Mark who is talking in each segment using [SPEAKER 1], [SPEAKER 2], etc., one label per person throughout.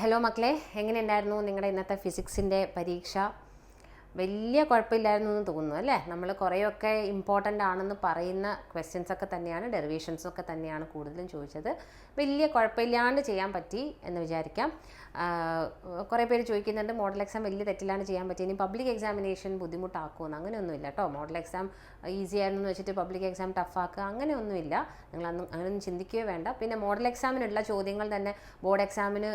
[SPEAKER 1] Hello മക്കളെ, എങ്ങനെയുണ്ടായിരുന്നു നിങ്ങളുടെ ഇന്നത്തെ ഫിസിക്സിൻ്റെ പരീക്ഷ? വലിയ കുഴപ്പമില്ലായിരുന്നു എന്ന് തോന്നുന്നു അല്ലേ? നമ്മൾ കുറേയൊക്കെ ഇമ്പോർട്ടൻ്റ് ആണെന്ന് പറയുന്ന ക്വസ്റ്റ്യൻസൊക്കെ തന്നെയാണ്, ഡെറിവേഷൻസൊക്കെ തന്നെയാണ് കൂടുതലും ചോദിച്ചത്. വലിയ കുഴപ്പമില്ലാണ്ട് ചെയ്യാൻ പറ്റി എന്ന് വിചാരിക്കാം. കുറേ പേര് ചോദിക്കുന്നുണ്ട് മോഡൽ എക്സാം വലിയ തെറ്റില്ലാണ്ട് ചെയ്യാൻ പറ്റി, ഇനി പബ്ലിക് എക്സാമിനേഷൻ ബുദ്ധിമുട്ടാക്കുമെന്ന്. അങ്ങനെയൊന്നുമില്ല കേട്ടോ. മോഡൽ എക്സാം ഈസി ആയിരുന്നു എന്ന് വെച്ചിട്ട് പബ്ലിക് എക്സാം ടഫാക്കുക അങ്ങനെയൊന്നുമില്ല. അങ്ങനെയൊന്നും ചിന്തിക്കുകയോ വേണ്ട. പിന്നെ മോഡൽ എക്സാമിനുള്ള ചോദ്യങ്ങൾ തന്നെ ബോർഡ് എക്സാമിന്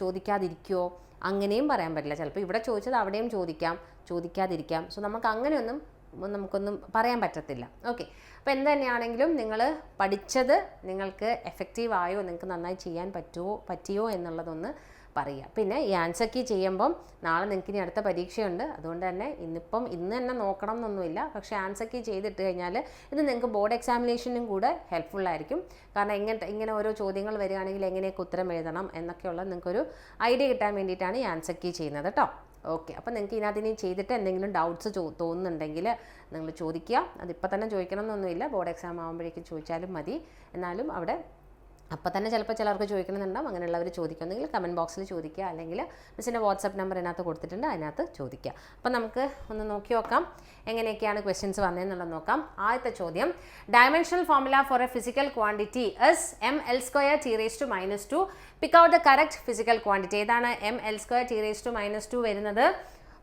[SPEAKER 1] ചോദിക്കാതിരിക്കുമോ അങ്ങനെയും പറയാൻ പറ്റില്ല. ചിലപ്പോൾ ഇവിടെ ചോദിച്ചത് അവിടെയും ചോദിക്കാതിരിക്കാം. സോ നമുക്കൊന്നും പറയാൻ പറ്റത്തില്ല. ഓക്കെ, അപ്പോൾ എന്ത് തന്നെയാണെങ്കിലും നിങ്ങൾ പഠിച്ചത് നിങ്ങൾക്ക് എഫക്റ്റീവ് ആയോ, നിങ്ങൾക്ക് നന്നായി ചെയ്യാൻ പറ്റിയോ എന്നുള്ളതൊന്ന് പറയുക. പിന്നെ ഈ ആൻസർ കീ ചെയ്യുമ്പം നാളെ നിങ്ങൾക്ക് ഇനി അടുത്ത പരീക്ഷയുണ്ട്. അതുകൊണ്ട് തന്നെ ഇന്ന് തന്നെ നോക്കണം എന്നൊന്നുമില്ല. പക്ഷേ ആൻസർ കീ ചെയ്തിട്ട് കഴിഞ്ഞാൽ ഇത് നിങ്ങൾക്ക് ബോർഡ് എക്സാമിനേഷനും കൂടെ ഹെൽപ്ഫുള്ളായിരിക്കും. കാരണം ഇങ്ങനെ ഓരോ ചോദ്യങ്ങൾ വരികയാണെങ്കിൽ എങ്ങനെയൊക്കെ ഉത്തരം എഴുതണം എന്നൊക്കെയുള്ള നിങ്ങൾക്കൊരു ഐഡിയ കിട്ടാൻ വേണ്ടിയിട്ടാണ് ഈ ആൻസർ കീ ചെയ്യുന്നത് കേട്ടോ. ഓക്കെ, അപ്പോൾ നിങ്ങൾക്ക് ഇതിനകത്ത് ചെയ്തിട്ട് എന്തെങ്കിലും ഡൗട്ട്സ് തോന്നുന്നുണ്ടെങ്കിൽ നിങ്ങൾ ചോദിക്കുക. അതിപ്പോൾ തന്നെ ചോദിക്കണം എന്നൊന്നുമില്ല, ബോർഡ് എക്സാം ആകുമ്പോഴേക്കും ചോദിച്ചാലും മതി. എന്നാലും അവിടെ അപ്പോൾ തന്നെ ചിലപ്പോൾ ചിലർക്ക് ചോദിക്കണമെന്നുണ്ടാവും. അങ്ങനെയുള്ളവർ ചോദിക്കുന്നെങ്കിൽ കമൻറ്റ് ബോക്സിൽ ചോദിക്കുക, അല്ലെങ്കിൽ മിസ്സിൻ്റെ വാട്സപ്പ് നമ്പർ ഇതിനകത്ത് കൊടുത്തിട്ടുണ്ട്, അതിനകത്ത് ചോദിക്കുക. അപ്പോൾ നമുക്ക് ഒന്ന് നോക്കി നോക്കാം എങ്ങനെയൊക്കെയാണ് ക്വസ്റ്റ്യൻസ് വന്നതെന്നുള്ളത് നോക്കാം. ആദ്യത്തെ ചോദ്യം, dimensional formula for a physical quantity is ml² t⁻². Pick out the correct physical quantity. ഏതാണ് ml² t⁻² വരുന്നത്?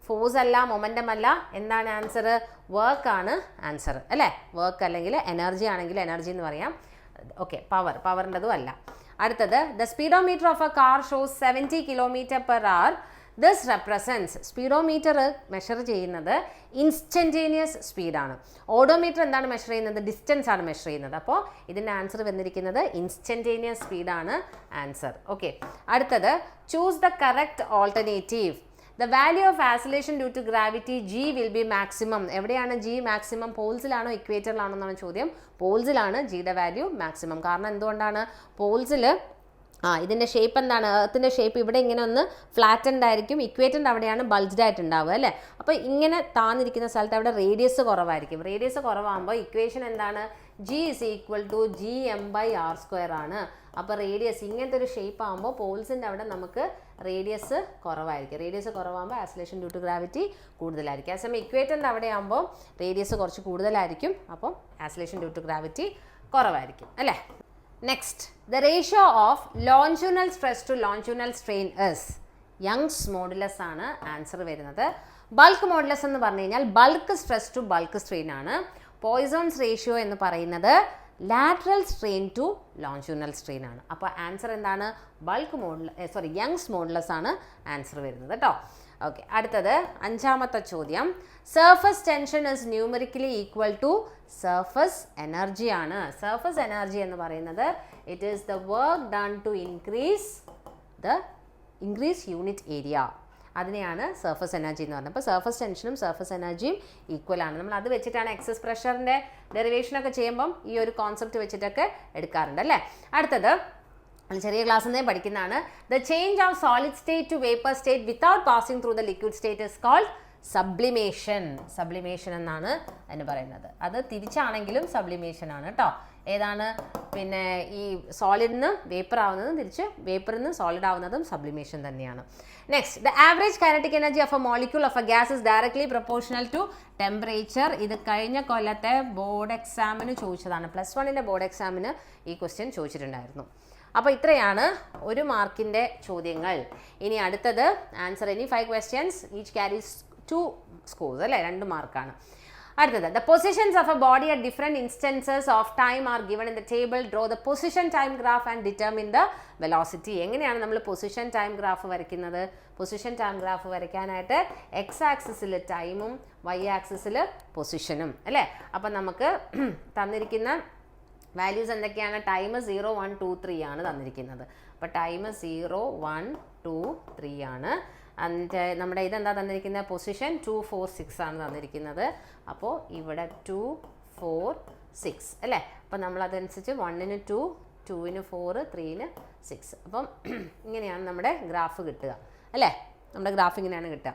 [SPEAKER 1] ഫോഴ്സ് അല്ല, മൊമെൻറ്റം അല്ല. എന്താണ് ആൻസർ? വർക്ക് ആണ് ആൻസർ അല്ലേ? വർക്ക് അല്ലെങ്കിൽ എനർജി ആണെങ്കിൽ എനർജി എന്ന് പറയാം. ഓക്കെ, പവറിൻ്റെതും അല്ല. അടുത്തത്, the speedometer of a car shows 70 km/h. This represents, speedometer measure ചെയ്യുന്നത് ഇൻസ്റ്റൻറ്റേനിയസ് സ്പീഡാണ്. ഓഡോമീറ്റർ എന്താണ് മെഷർ ചെയ്യുന്നത്? ഡിസ്റ്റൻസ് ആണ് മെഷർ ചെയ്യുന്നത്. അപ്പോൾ ഇതിൻ്റെ ആൻസർ വന്നിരിക്കുന്നത് ഇൻസ്റ്റൻറ്റേനിയസ് സ്പീഡാണ് ആൻസർ. ഓക്കെ, അടുത്തത്, choose the correct alternative. The value of acceleration due to gravity G will be maximum. എവിടെയാണ് G മാക്സിമം? പോൾസിലാണോ ഇക്വേറ്ററിലാണോ എന്നാണ് ചോദ്യം. പോൾസിലാണ് ജിയുടെ വാല്യൂ മാക്സിമം. കാരണം എന്തുകൊണ്ടാണ്? പോൾസിൽ ഇതിൻ്റെ ഷേപ്പ് എന്താണ്? എർത്തിൻ്റെ ഷേപ്പ് ഇവിടെ ഇങ്ങനെ ഒന്ന് ഫ്ലാറ്റൻഡ് ആയിരിക്കും, ഇക്വേറ്ററിൻ്റെ അവിടെയാണ് ബൾജ്ഡ് ആയിട്ടുണ്ടാവുക അല്ലേ? അപ്പോൾ ഇങ്ങനെ താന്നിരിക്കുന്ന സ്ഥലത്ത് അവിടെ റേഡിയസ് കുറവായിരിക്കും. റേഡിയസ് കുറവാകുമ്പോൾ ഇക്വേഷൻ എന്താണ്? G = gm/r² ആണ്. അപ്പോൾ റേഡിയസ് ഇങ്ങനത്തെ ഒരു ഷേപ്പ് ആകുമ്പോൾ പോൾസിൻ്റെ അവിടെ നമുക്ക് റേഡിയസ് കുറവായിരിക്കും. റേഡിയസ് കുറവാകുമ്പോൾ ആക്സിലറേഷൻ ഡ്യൂ ടു ഗ്രാവിറ്റി കൂടുതലായിരിക്കും. അതേസമയം ഇക്വേറ്ററിൻ്റെ അവിടെ ആകുമ്പോൾ റേഡിയസ് കുറച്ച് കൂടുതലായിരിക്കും, അപ്പം ആക്സിലറേഷൻ ഡ്യൂ ടു ഗ്രാവിറ്റി കുറവായിരിക്കും അല്ലേ? Next, the ratio of longitudinal stress to longitudinal strain is. Young's modulus ആണ് ആൻസർ വരുന്നത്. ബൾക്ക് മോഡുലസ് എന്ന് പറഞ്ഞു കഴിഞ്ഞാൽ bulk stress to bulk strain ആണ്. പോയ്സോൺസ് റേഷ്യോ എന്ന് പറയുന്നത് lateral strain to longitudinal strain ആണ്. അപ്പോൾ ആൻസർ എന്താണ്? യങ്സ് മോഡുലസ് ആണ് ആൻസർ വരുന്നത് കേട്ടോ. ഓക്കെ, അടുത്തത് അഞ്ചാമത്തെ ചോദ്യം, surface tension is numerically equal to surface energy ആണ്. സർഫസ് എനർജി എന്ന് പറയുന്നത് it is the work done to increase unit area. അതിനെയാണ് സർഫസ് എനർജി എന്ന് പറയുന്നത്. അപ്പോൾ സർഫസ് ടെൻഷനും സർഫസ് എനർജിയും ഈക്വൽ ആണ്. നമ്മൾ അത് വെച്ചിട്ടാണ് എക്സസ് പ്രഷറിൻ്റെ ഡെറിവേഷനൊക്കെ ചെയ്യുമ്പം ഈ ഒരു കോൺസെപ്റ്റ് വെച്ചിട്ടൊക്കെ എടുക്കാറുണ്ട് അല്ലേ? അടുത്തത് ചെറിയ ക്ലാസ്സിൽ നിന്ന് പഠിക്കുന്നതാണ്. The change of solid state to vapour state without passing through the liquid state is called sublimation എന്നാണ് അതിന് പറയുന്നത്. അത് തിരിച്ചാണെങ്കിലും സബ്ലിമേഷൻ ആണ് കേട്ടോ. ഏതാണ്? പിന്നെ ഈ സോളിഡിൽ നിന്ന് വേപ്പർ ആവുന്നതും തിരിച്ച് വേപ്പറിൽ നിന്ന് സോളിഡ് ആവുന്നതും സബ്ലിമേഷൻ തന്നെയാണ്. Next, the average kinetic energy of a molecule of a gas is directly proportional to temperature. ഇത് കഴിഞ്ഞ കൊല്ലത്തെ ബോർഡ് എക്സാമിന് ചോദിച്ചതാണ്. +1 ബോർഡ് എക്സാമിന് ഈ ക്വസ്റ്റ്യൻ ചോദിച്ചിട്ടുണ്ടായിരുന്നു. അപ്പോൾ ഇത്രയാണ് 1 മാർക്കിൻ്റെ ചോദ്യങ്ങൾ. ഇനി അടുത്തത് ആൻസർ. ഇനി 5 questions, ഈച്ച് ക്യാരീസ് 2 scores അല്ലേ? 2 മാർക്കാണ്. അടുത്തത്, the positions of A body at different instances of time are given in the table. Draw the position time graph and determine the velocity. എങ്ങനെയാണ് നമ്മൾ പൊസിഷൻ ടൈം ഗ്രാഫ് വരയ്ക്കുന്നത്? Position time graph വരയ്ക്കാനായിട്ട് X ആക്സിസിൽ ടൈമും Y ആക്സിസിൽ പൊസിഷനും അല്ലേ? അപ്പം നമുക്ക് തന്നിരിക്കുന്ന വാല്യൂസ് എന്തൊക്കെയാണ്? ടൈം 0, 1, 2, 3 ആണ് തന്നിരിക്കുന്നത്. അപ്പോൾ ടൈം 0, 1, 2, 3 ആണ്. എന്നിട്ട് നമ്മുടെ ഇതെന്താ തന്നിരിക്കുന്നത്? പൊസിഷൻ 2, 4, 6 ആണ് തന്നിരിക്കുന്നത്. അപ്പോൾ ഇവിടെ 2, 4, 6 അല്ലേ? അപ്പോൾ നമ്മളതനുസരിച്ച് 1-ന് 2, 2-ന് 4, 3-ന് 6. അപ്പം ഇങ്ങനെയാണ് നമ്മുടെ ഗ്രാഫ് കിട്ടുക അല്ലേ? നമ്മുടെ ഗ്രാഫ് ഇങ്ങനെയാണ് കിട്ടുക.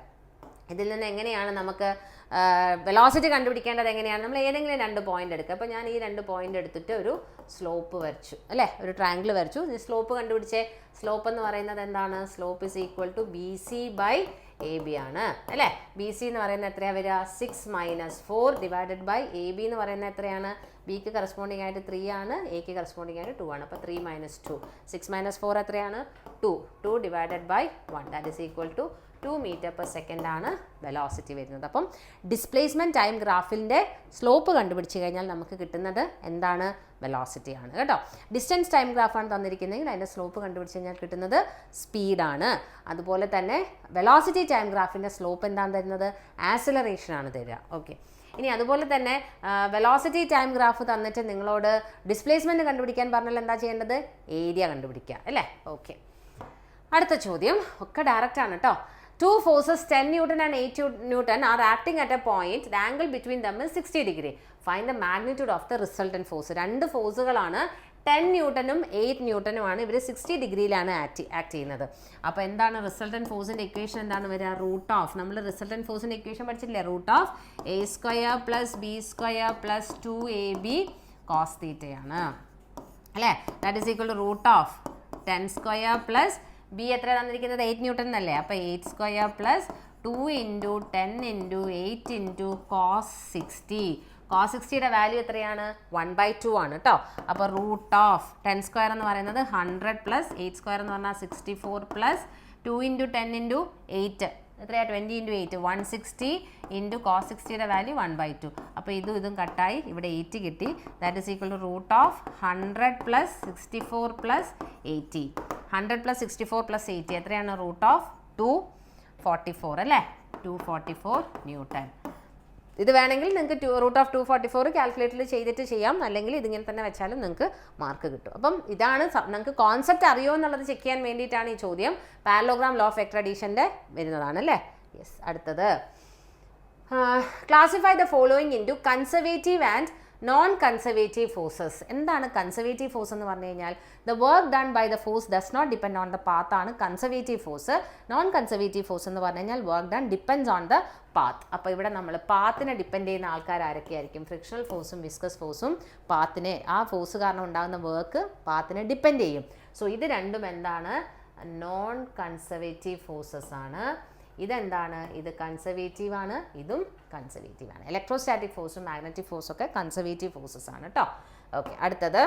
[SPEAKER 1] ഇതിൽ നിന്ന് എങ്ങനെയാണ് നമുക്ക് വെലോസിറ്റി കണ്ടുപിടിക്കേണ്ടത് എങ്ങനെയാണ്? നമ്മൾ ഏതെങ്കിലും 2 പോയിന്റ് എടുക്കുക. അപ്പോൾ ഞാൻ ഈ 2 പോയിന്റ് എടുത്തിട്ട് ഒരു സ്ലോപ്പ് വരച്ചു അല്ലേ, ഒരു ട്രയാങ്കിൾ വരച്ചു. ഈ സ്ലോപ്പ് കണ്ടുപിടിച്ചേ. സ്ലോപ്പ് എന്ന് പറയുന്നത് എന്താണ്? Slope is equal to B C by A B ആണ് അല്ലേ. ബി സി എന്ന് പറയുന്നത് എത്രയാണ് വരിക? 6 - 4 ഡിവൈഡഡ് ബൈ എ ബി എന്ന് പറയുന്നത് എത്രയാണ്? ബിക്ക് കറസ്പോണ്ടിങ് ആയിട്ട് 3 ആണ്, എക്ക് കറസ്പോണ്ടിങ് ആയിട്ട് 2 ആണ്. അപ്പോൾ 3 - 2, 6 - 4 എത്രയാണ്? 2 divided by 1 that is equal to 2 m/s ആണ് വെലോസിറ്റി വരുന്നത്. അപ്പം ഡിസ്പ്ലേസ്മെൻറ്റ് ടൈം ഗ്രാഫിൻ്റെ സ്ലോപ്പ് കണ്ടുപിടിച്ച് കഴിഞ്ഞാൽ നമുക്ക് കിട്ടുന്നത് എന്താണ്? വെലോസിറ്റി ആണ് കേട്ടോ. ഡിസ്റ്റൻസ് ടൈം ഗ്രാഫാണ് തന്നിരിക്കുന്നതെങ്കിൽ അതിൻ്റെ സ്ലോപ്പ് കണ്ടുപിടിച്ച് കഴിഞ്ഞാൽ കിട്ടുന്നത് സ്പീഡാണ്. അതുപോലെ തന്നെ വെലോസിറ്റി ടൈം ഗ്രാഫിൻ്റെ സ്ലോപ്പ് എന്താണ് തരുന്നത്? ആക്സിലറേഷൻ ആണ് തരിക. ഓക്കെ, ഇനി അതുപോലെ തന്നെ വെലോസിറ്റി ടൈം ഗ്രാഫ് തന്നിട്ട് നിങ്ങളോട് ഡിസ്പ്ലേസ്മെൻറ്റ് കണ്ടുപിടിക്കാൻ പറഞ്ഞാൽ എന്താ ചെയ്യേണ്ടത്? ഏരിയ കണ്ടുപിടിക്കുക അല്ലേ. ഓക്കെ, അടുത്ത ചോദ്യം ഒക്കെ ഡയറക്റ്റ് ആണ് കേട്ടോ. 2 forces 10 Newton and 8 Newton are acting at a point. The angle between them is 60 degree. Find the magnitude of the resultant force. 2 ഫോഴ്സുകളാണ് 10 ന്യൂട്ടനും 8 ന്യൂട്ടനുമാണ്. ഇവർ 60 ഡിഗ്രിയിലാണ് ആക്ട് ചെയ്യുന്നത്. അപ്പോൾ എന്താണ് റിസൾട്ടൻറ്റ് ഫോഴ്സിൻ്റെ ഇക്വേഷൻ? എന്താണ് വരിക? റൂട്ട് ഓഫ്, നമ്മൾ റിസൾട്ടൻറ്റ് ഫോഴ്സിൻ്റെ ഇക്വേഷൻ പഠിച്ചിട്ടില്ലേ? Root of a² + b² + 2ab cos θയാണ് അല്ലേ. That is equal to root of 10² plus B എത്ര തന്നിരിക്കുന്നത്? 8 ന്യൂട്ടൺ എന്നല്ലേ. അപ്പോൾ 8² പ്ലസ് 2 × 10 × 8 × cos 60. cos 60യുടെ വാല്യൂ എത്രയാണ്? 1/2 ആണ് കേട്ടോ. അപ്പോൾ റൂട്ട് ഓഫ് 10² എന്ന് പറയുന്നത് 100 പ്ലസ് 8² എന്ന് പറഞ്ഞാൽ 64 പ്ലസ് 2 × 10 × 8 എത്രയാണ്? 20 × 8 160 × cos 60യുടെ വാല്യൂ 1/2. അപ്പോൾ ഇതും കട്ടായി, ഇവിടെ 8 കിട്ടി. That is equal to root of 100 plus 64 plus 80. 100 plus 64 plus 80 എത്രയാണ്? റൂട്ട് ഓഫ് 244 അല്ലേ. 244 ന്യൂട്ടൺ. ഇത് വേണമെങ്കിൽ നിങ്ങൾക്ക് റൂട്ട് ഓഫ് 244 കാൽക്കുലേറ്ററിൽ ചെയ്തിട്ട് ചെയ്യാം, അല്ലെങ്കിൽ ഇതിങ്ങനെ തന്നെ വെച്ചാലും നിങ്ങൾക്ക് മാർക്ക് കിട്ടും. അപ്പം ഇതാണ് നിങ്ങൾക്ക് കോൺസെപ്റ്റ് അറിയോ എന്നുള്ളത് ചെക്ക് ചെയ്യാൻ വേണ്ടിയിട്ടാണ് ഈ ചോദ്യം. പാരലോഗ്രാം ലോ ഓഫ് വെക്ടർ അഡീഷൻ്റെ വരുന്നതാണ് അല്ലേ. യെസ്, അടുത്തത് classify the following into conservative and non conservative forces. എന്താണ് കൺസർവേറ്റീവ് ഫോഴ്സ് എന്ന് പറഞ്ഞു കഴിഞ്ഞാൽ? The work done by the force does not depend on the path ആണ് conservative force. Non conservative force എന്ന് പറഞ്ഞു കഴിഞ്ഞാൽ work done depends on the path. അപ്പോൾ ഇവിടെ നമ്മൾ പാത്തിനെ ഡിപ്പെൻഡ് ചെയ്യുന്ന ആൾക്കാർ ആരൊക്കെയായിരിക്കും? ഫ്രിക്ഷണൽ ഫോഴ്സും വിസ്കസ് ഫോഴ്സും പാത്തിനെ, ആ ഫോഴ്സ് കാരണം ഉണ്ടാകുന്ന വർക്ക് പാത്തിനെ ഡിപ്പെൻഡ് ചെയ്യും. സോ ഇത് രണ്ടും എന്താണ്? നോൺ കൺസർവേറ്റീവ് ഫോഴ്സസ് ആണ്. ഇതെന്താണ്? ഇത് കൺസർവേറ്റീവ് ആണ്, ഇതും കൺസർവേറ്റീവ് ആണ്. ഇലക്ട്രോസ്റ്റാറ്റിക് ഫോഴ്സും മാഗ്നറ്റിക് ഫോഴ്സും ഒക്കെ കൺസർവേറ്റീവ് ഫോഴ്സസ് ആണ് കേട്ടോ. ഓക്കെ, അടുത്തത്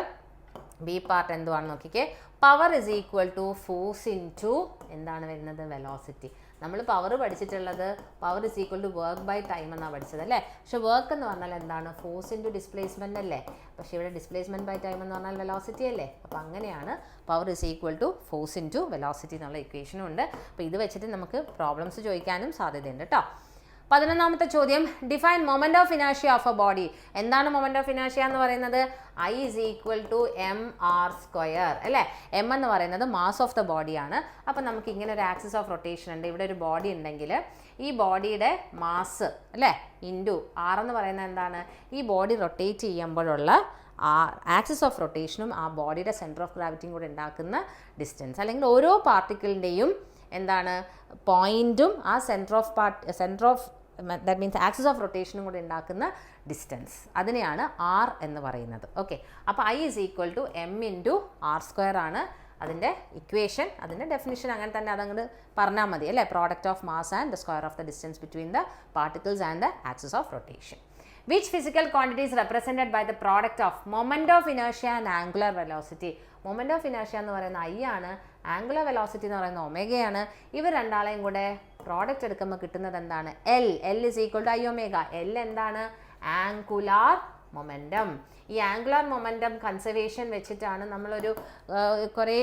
[SPEAKER 1] ബി പാർട്ട് എന്തുവാണെന്ന് നോക്കിക്കേ. Power is equal to force into എന്താണ് വരുന്നത്? വെലോസിറ്റി. നമ്മൾ പവർ പഠിച്ചിട്ടുള്ളത് power is equal to work by time എന്നാണ് പഠിച്ചത് അല്ലേ. പക്ഷെ വർക്ക് എന്ന് പറഞ്ഞാൽ എന്താണ്? ഫോഴ്സ് ഇൻറ്റു ഡിസ്പ്ലേസ്മെൻ്റ് അല്ലേ. പക്ഷേ ഇവിടെ ഡിസ്പ്ലേസ്മെൻറ്റ് ബൈ ടൈം എന്ന് പറഞ്ഞാൽ വെലോസിറ്റി അല്ലേ. അപ്പോൾ അങ്ങനെയാണ് power is equal to force into velocity എന്നുള്ള ഇക്വേഷനും ഉണ്ട്. അപ്പോൾ ഇത് വെച്ചിട്ട് നമുക്ക് പ്രോബ്ലംസ് ചോദിക്കാനും സാധ്യതയുണ്ട് കേട്ടോ. 11ാമത്തെ ചോദ്യം, define moment of inertia of A body. എന്താണ് മൊമെന്റ് ഓഫ് ഇനേർഷ്യ എന്ന് പറയുന്നത്? I is equal to mr² അല്ലേ. എം എന്ന് പറയുന്നത് മാസ് ഓഫ് ദ ബോഡിയാണ്. അപ്പോൾ നമുക്ക് ഇങ്ങനെ ഒരു ആക്സിസ് ഓഫ് റൊട്ടേഷൻ ഉണ്ട്. ഇവിടെ ഒരു ബോഡി ഉണ്ടെങ്കിൽ ഈ ബോഡിയുടെ മാസ് അല്ലേ ഇൻറ്റു ആർ എന്ന് പറയുന്നത് എന്താണ്? ഈ ബോഡി റൊട്ടേറ്റ് ചെയ്യുമ്പോഴുള്ള ആ ആക്സിസ് ഓഫ് റൊട്ടേഷനും ആ ബോഡിയുടെ സെൻറ്റർ ഓഫ് ഗ്രാവിറ്റിയും കൂടെ ഉണ്ടാക്കുന്ന ഡിസ്റ്റൻസ്, അല്ലെങ്കിൽ ഓരോ പാർട്ടിക്കിളിൻ്റെയും എന്താണ് പോയിൻറ്റും ആ centre of that means axis of റൊട്ടേഷനും കൂടെ ഉണ്ടാക്കുന്ന ഡിസ്റ്റൻസ്, അതിനെയാണ് ആർ എന്ന് പറയുന്നത്. ഓക്കെ, അപ്പോൾ I is equal to m × r² ആണ് അതിൻ്റെ ഇക്വേഷൻ. അതിൻ്റെ ഡെഫിനിഷൻ അങ്ങനെ തന്നെ അതങ്ങോട്ട് പറഞ്ഞാൽ മതി അല്ലേ. Product of mass and the square of the distance between the particles and the axis of rotation. Which physical quantity is represented by the product of moment of inertia and angular velocity? Moment of inertia എന്ന് പറയുന്ന I ആണ്, angular velocity എന്ന് പറയുന്ന ഒമേഗയാണ്. ഇവർ രണ്ടാളെയും കൂടെ product എടുക്കുമ്പോൾ കിട്ടുന്നത് എന്താണ്? L is equal to I omega. L എന്താണ്? Angular momentum. ഈ ആംഗുലാർ മൊമെൻറ്റം കൺസർവേഷൻ വെച്ചിട്ടാണ് നമ്മളൊരു കുറേ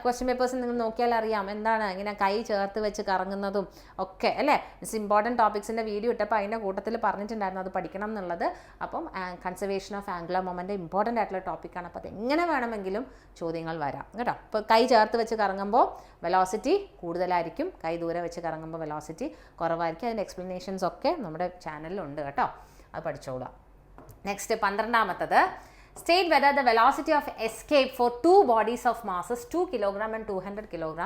[SPEAKER 1] ക്വസ്റ്റ്യൻ പേപ്പേഴ്സ് നിങ്ങൾ നോക്കിയാൽ അറിയാം എന്താണ് ഇങ്ങനെ കൈ ചേർത്ത് വെച്ച് കറങ്ങുന്നതും ഒക്കെ അല്ലേ. ഇറ്റ്സ് ഇമ്പോർട്ടൻറ്റ് ടോപ്പിക്സിൻ്റെ വീഡിയോ ഇട്ടപ്പോൾ അതിൻ്റെ കൂട്ടത്തിൽ പറഞ്ഞിട്ടുണ്ടായിരുന്നു അത് പഠിക്കണം എന്നുള്ളത്. അപ്പം conservation of angular momentum important ആയിട്ടുള്ള ടോപ്പിക്കാണ്. അപ്പോൾ അത് എങ്ങനെ വേണമെങ്കിലും ചോദ്യങ്ങൾ വരാം കേട്ടോ. ഇപ്പോൾ കൈ ചേർത്ത് വെച്ച് കറങ്ങുമ്പോൾ വെലോസിറ്റി കൂടുതലായിരിക്കും, കൈ ദൂരെ വെച്ച് കറങ്ങുമ്പോൾ വെലോസിറ്റി കുറവായിരിക്കും. അതിൻ്റെ എക്സ്പ്ലനേഷൻസ് ഒക്കെ നമ്മുടെ ചാനലിലുണ്ട് കേട്ടോ, അത് പഠിച്ചോളാം. നെക്സ്റ്റ് 12ാമത്തത്, State whether the velocity of escape for two bodies of masses 2 kg and 200 kg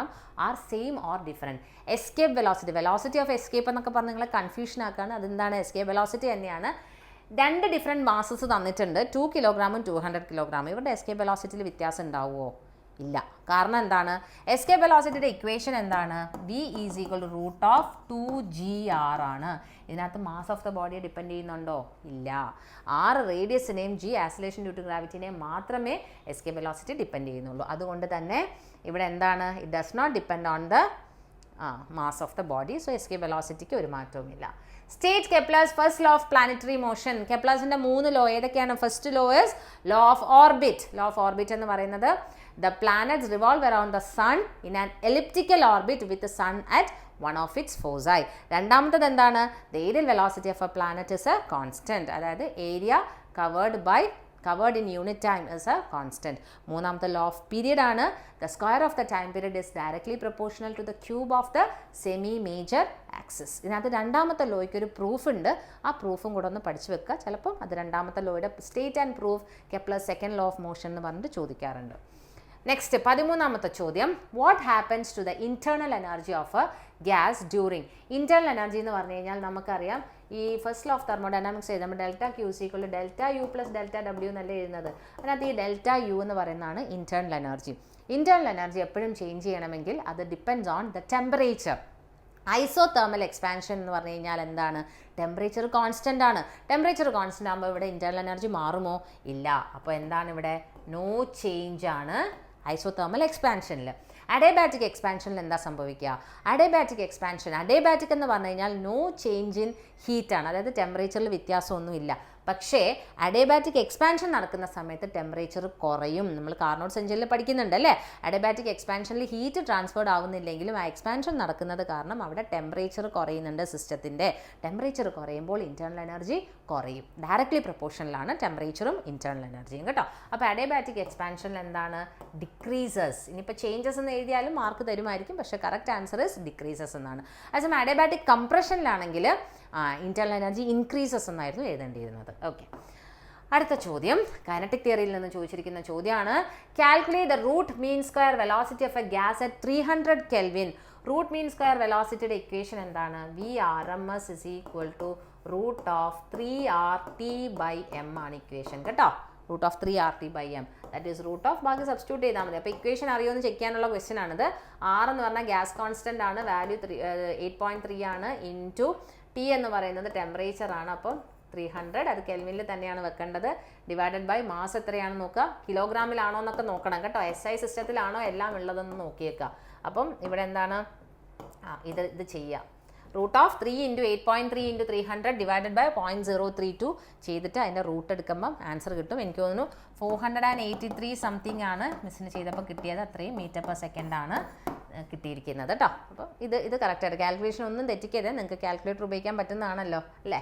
[SPEAKER 1] are same or different. Escape velocity of escape എന്നൊക്കെ പറഞ്ഞ് നിങ്ങളെ കൺഫ്യൂഷൻ ആക്കാണ്. അതെന്താണ്? എസ്കേപ്പ് വെലോസിറ്റി തന്നെയാണ്. രണ്ട് ഡിഫറെൻറ്റ് മാസസ് തന്നിട്ടുണ്ട്, 2 കിലോഗ്രാമും 200 കിലോഗ്രാം. ഇവരുടെ എസ്കേപ്പ് വെലോസിറ്റിയിൽ വ്യത്യാസം ഉണ്ടാവുമോ? ഇല്ല. കാരണം എന്താണ്? എസ്കേപ്പ് വെലോസിറ്റിയുടെ ഇക്വേഷൻ എന്താണ്? v is equal to root of 2gr ആണ്. ഇതിനകത്ത് മാസ് ഓഫ് ദ ബോഡിയെ ഡിപ്പെൻഡ് ചെയ്യുന്നുണ്ടോ? ഇല്ല. r റേഡിയസിനെയും g ആക്സിലേഷൻ ഡ്യൂ ടു ഗ്രാവിറ്റിനെയും മാത്രമേ എസ്കേപ്പ് വെലോസിറ്റി ഡിപ്പെൻഡ് ചെയ്യുന്നുള്ളൂ. അതുകൊണ്ട് തന്നെ ഇവിടെ എന്താണ്? It does not depend on the mass of the body. So escape വെലോസിറ്റിക്ക് ഒരു മാറ്റവുമില്ല. State Kepler's first law of planetary motion. കെപ്ലേഴ്സിൻ്റെ 3 ലോ ഏതൊക്കെയാണ്? First law is law of orbit. Law of orbit എന്ന് പറയുന്നത് the planets revolve around the sun in an elliptical orbit with the sun at one of its foci. രണ്ടാമത്തത് എന്താണ്? the aerial velocity of a planet is a constant. അതായത് area covered in unit time is a constant. മൂന്നാമത്തെ law of period ആണ്. the square of the time period is directly proportional to the cube of the semi major axis. ഇതിനകത്ത് രണ്ടാമത്തെ ലോയ്ക്ക് ഒരു proof ഉണ്ട്. ആ പ്രൂഫും കൂടെ ഒന്ന് പഠിച്ചു വെക്കുക. ചിലപ്പോൾ അത് രണ്ടാമത്തെ ലോയുടെ state and proof Kepler second law of motion എന്ന് പറഞ്ഞിട്ട് ചോദിക്കാറുണ്ട്. നെക്സ്റ്റ് 13ാമത്തെ ചോദ്യം, what happens to the internal energy of a gas during. Internal energy എന്ന് പറഞ്ഞു കഴിഞ്ഞാൽ നമുക്കറിയാം, ഈ ഫസ്റ്റ് ലോ ഓഫ് തെർമോഡൈനാമിക്സ് എഴുതുമ്പോൾ delta Q equal to delta U plus delta W എന്നല്ലേ എഴുതുന്നത്. അതിനകത്ത് ഈ ഡെൽറ്റ യു എന്ന് പറയുന്നതാണ് ഇന്റേണൽ എനർജി. ഇന്റേണൽ എനർജി എപ്പോഴും ചേഞ്ച് ചെയ്യണമെങ്കിൽ അത് depends on the temperature. Isothermal expansion എന്ന് പറഞ്ഞു കഴിഞ്ഞാൽ എന്താണ്? ടെമ്പറേച്ചർ കോൺസ്റ്റൻ്റ് ആണ്. ടെമ്പറേച്ചർ കോൺസ്റ്റൻ്റ് ആകുമ്പോൾ ഇവിടെ ഇന്റേണൽ എനർജി മാറുമോ? ഇല്ല. അപ്പോൾ എന്താണ് ഇവിടെ? നോ ചേഞ്ച് ആണ് ഐസോതെർമൽ എക്സ്പാൻഷനിൽ. അഡേബാറ്റിക് എക്സ്പാൻഷനിൽ എന്താ സംഭവിക്കുക? അഡേബാറ്റിക് എന്ന് പറഞ്ഞു കഴിഞ്ഞാൽ നോ ചേഞ്ച് ഇൻ ഹീറ്റാണ്, അതായത് ടെമ്പറേച്ചറിൽ വ്യത്യാസമൊന്നുമില്ല. പക്ഷേ അഡേബാറ്റിക് എക്സ്പാൻഷൻ നടക്കുന്ന സമയത്ത് ടെമ്പറേച്ചർ കുറയും. നമ്മൾ കാർനോട്ട് സെഞ്ചറിൽ പഠിക്കുന്നുണ്ട് അല്ലേ? അഡേബാറ്റിക് എക്സ്പാൻഷനിൽ ഹീറ്റ് ട്രാൻസ്ഫേർഡ് ആവുന്നില്ലെങ്കിലും ആ എക്സ്പാൻഷൻ നടക്കുന്നത് കാരണം അവിടെ ടെമ്പറേച്ചർ കുറയുന്നുണ്ട്. സിസ്റ്റത്തിൻ്റെ ടെമ്പറേച്ചർ കുറയുമ്പോൾ ഇന്റേണൽ എനർജി കുറയും. ഡയറക്ട്ലി പ്രൊപ്പോർഷനിലാണ് ടെമ്പറേച്ചറും ഇന്റേണൽ എനർജിയും കേട്ടോ. അപ്പോൾ അഡേബാറ്റിക് എക്സ്പാൻഷനിൽ എന്താണ്? ഡിക്രീസസ്. ഇനിയിപ്പോൾ ചേഞ്ചസ് എന്ന് എഴുതിയാലും മാർക്ക് തരുമായിരിക്കും, പക്ഷേ കറക്റ്റ് ആൻസർ ഇസ് ഡിക്രീസസ് എന്നാണ്. അതേസമയം അഡേബാറ്റിക് കംപ്രഷനിലാണെങ്കിൽ ഇന്റേണൽ എനർജി ഇൻക്രീസസ് എന്നായിരുന്നു എഴുതേണ്ടിയിരുന്നത്. ഓക്കെ, അടുത്ത ചോദ്യം കൈനറ്റിക് തിയറിയിൽ നിന്ന് ചോദിച്ചിരിക്കുന്ന ചോദ്യമാണ്. Calculate the root mean square velocity of a gas at 300 kelvin. Root mean square വെലോസിറ്റിയുടെ ഇക്വേഷൻ എന്താണ്? VRMS is equal to root of 3RT/m ആണ് ഇക്വേഷൻ കേട്ടോ. Root of 3RT/m, that is root of, ബാക്കി substitute ചെയ്താൽ മതി. അപ്പോൾ equation അറിയുമെന്ന് check ചെയ്യാനുള്ള ക്വസ്റ്റ്യൻ ആണിത്. R എന്ന് പറഞ്ഞാൽ ഗ്യാസ് കോൺസ്റ്റൻ്റ് ആണ്, വാല്യൂ 8.3 ആണ്. ഇൻറ്റു T എന്ന് പറയുന്നത് ടെമ്പറേച്ചർ ആണ്. അപ്പോൾ 300, അത് കെൽവിനിൽ തന്നെയാണ് വെക്കേണ്ടത്. ഡിവൈഡഡ് ബൈ മാസ് എത്രയാണെന്ന് നോക്കുക. കിലോഗ്രാമിലാണോ എന്നൊക്കെ നോക്കണം കേട്ടോ. SI സിസ്റ്റത്തിലാണോ എല്ലാം ഉള്ളതെന്ന് നോക്കിയേക്കുക. അപ്പം ഇവിടെ എന്താണ്? ഇത് ചെയ്യുക. റൂട്ട് ഓഫ് 3 × 8.3 × 300 ഡിവൈഡഡ് ബൈ 0.032 ചെയ്തിട്ട് അതിൻ്റെ റൂട്ട് എടുക്കുമ്പം ആൻസർ കിട്ടും. എനിക്ക് തോന്നുന്നു 483 സംതിങ് ആണ് മിസ്സിന് ചെയ്തപ്പോൾ കിട്ടിയത്. അത്രയും മീറ്റർ/സെക്കൻഡ് ആണ് കിട്ടിയിരിക്കുന്നത് കേട്ടോ. അപ്പോൾ ഇത് കറക്റ്റായിട്ട് കാൽക്കുലേഷൻ ഒന്നും തെറ്റിക്കരുത്. നിങ്ങൾക്ക് കാൽക്കുലേറ്റർ ഉപയോഗിക്കാൻ പറ്റുന്നതാണല്ലോ അല്ലേ?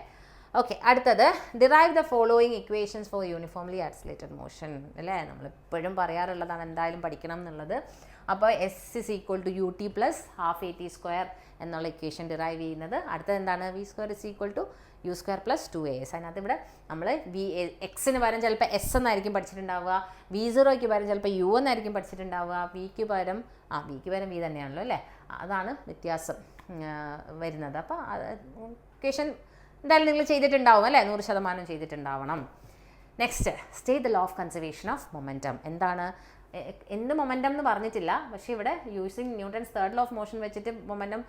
[SPEAKER 1] ഓക്കെ, അടുത്തത് derive the following equations four uniformly accelerated motion അല്ലേ? നമ്മളിപ്പോഴും പറയാറുള്ളതാണ് എന്തായാലും പഠിക്കണം എന്നുള്ളത്. അപ്പോൾ S is equal to ut plus half at² എന്നുള്ള ഇക്വേഷൻ ഡിറൈവ് ചെയ്യുന്നത്. അടുത്തത് എന്താണ്? v² is equal to u² plus 2as. അതിനകത്ത് ഇവിടെ നമ്മൾ എക്സിന് പകരം ചിലപ്പോൾ എസ് എന്നായിരിക്കും പഠിച്ചിട്ടുണ്ടാവുക, v0യ്ക്ക് പകരം ചിലപ്പോൾ u എന്നായിരിക്കും പഠിച്ചിട്ടുണ്ടാവുക, വിക്ക് പകരം v തന്നെയാണല്ലോ അല്ലേ? അതാണ് വ്യത്യാസം വരുന്നത്. അപ്പോൾ ഇക്വേഷൻ എന്തായാലും നിങ്ങൾ ചെയ്തിട്ടുണ്ടാവും അല്ലേ? 100% ചെയ്തിട്ടുണ്ടാവണം. Next, state the law of conservation of momentum. എന്താണ്? എന്ത് മൊമെൻറ്റം എന്ന് പറഞ്ഞിട്ടില്ല, പക്ഷേ ഇവിടെ using Newton's third law of motion വെച്ചിട്ട് മൊമെൻറ്റം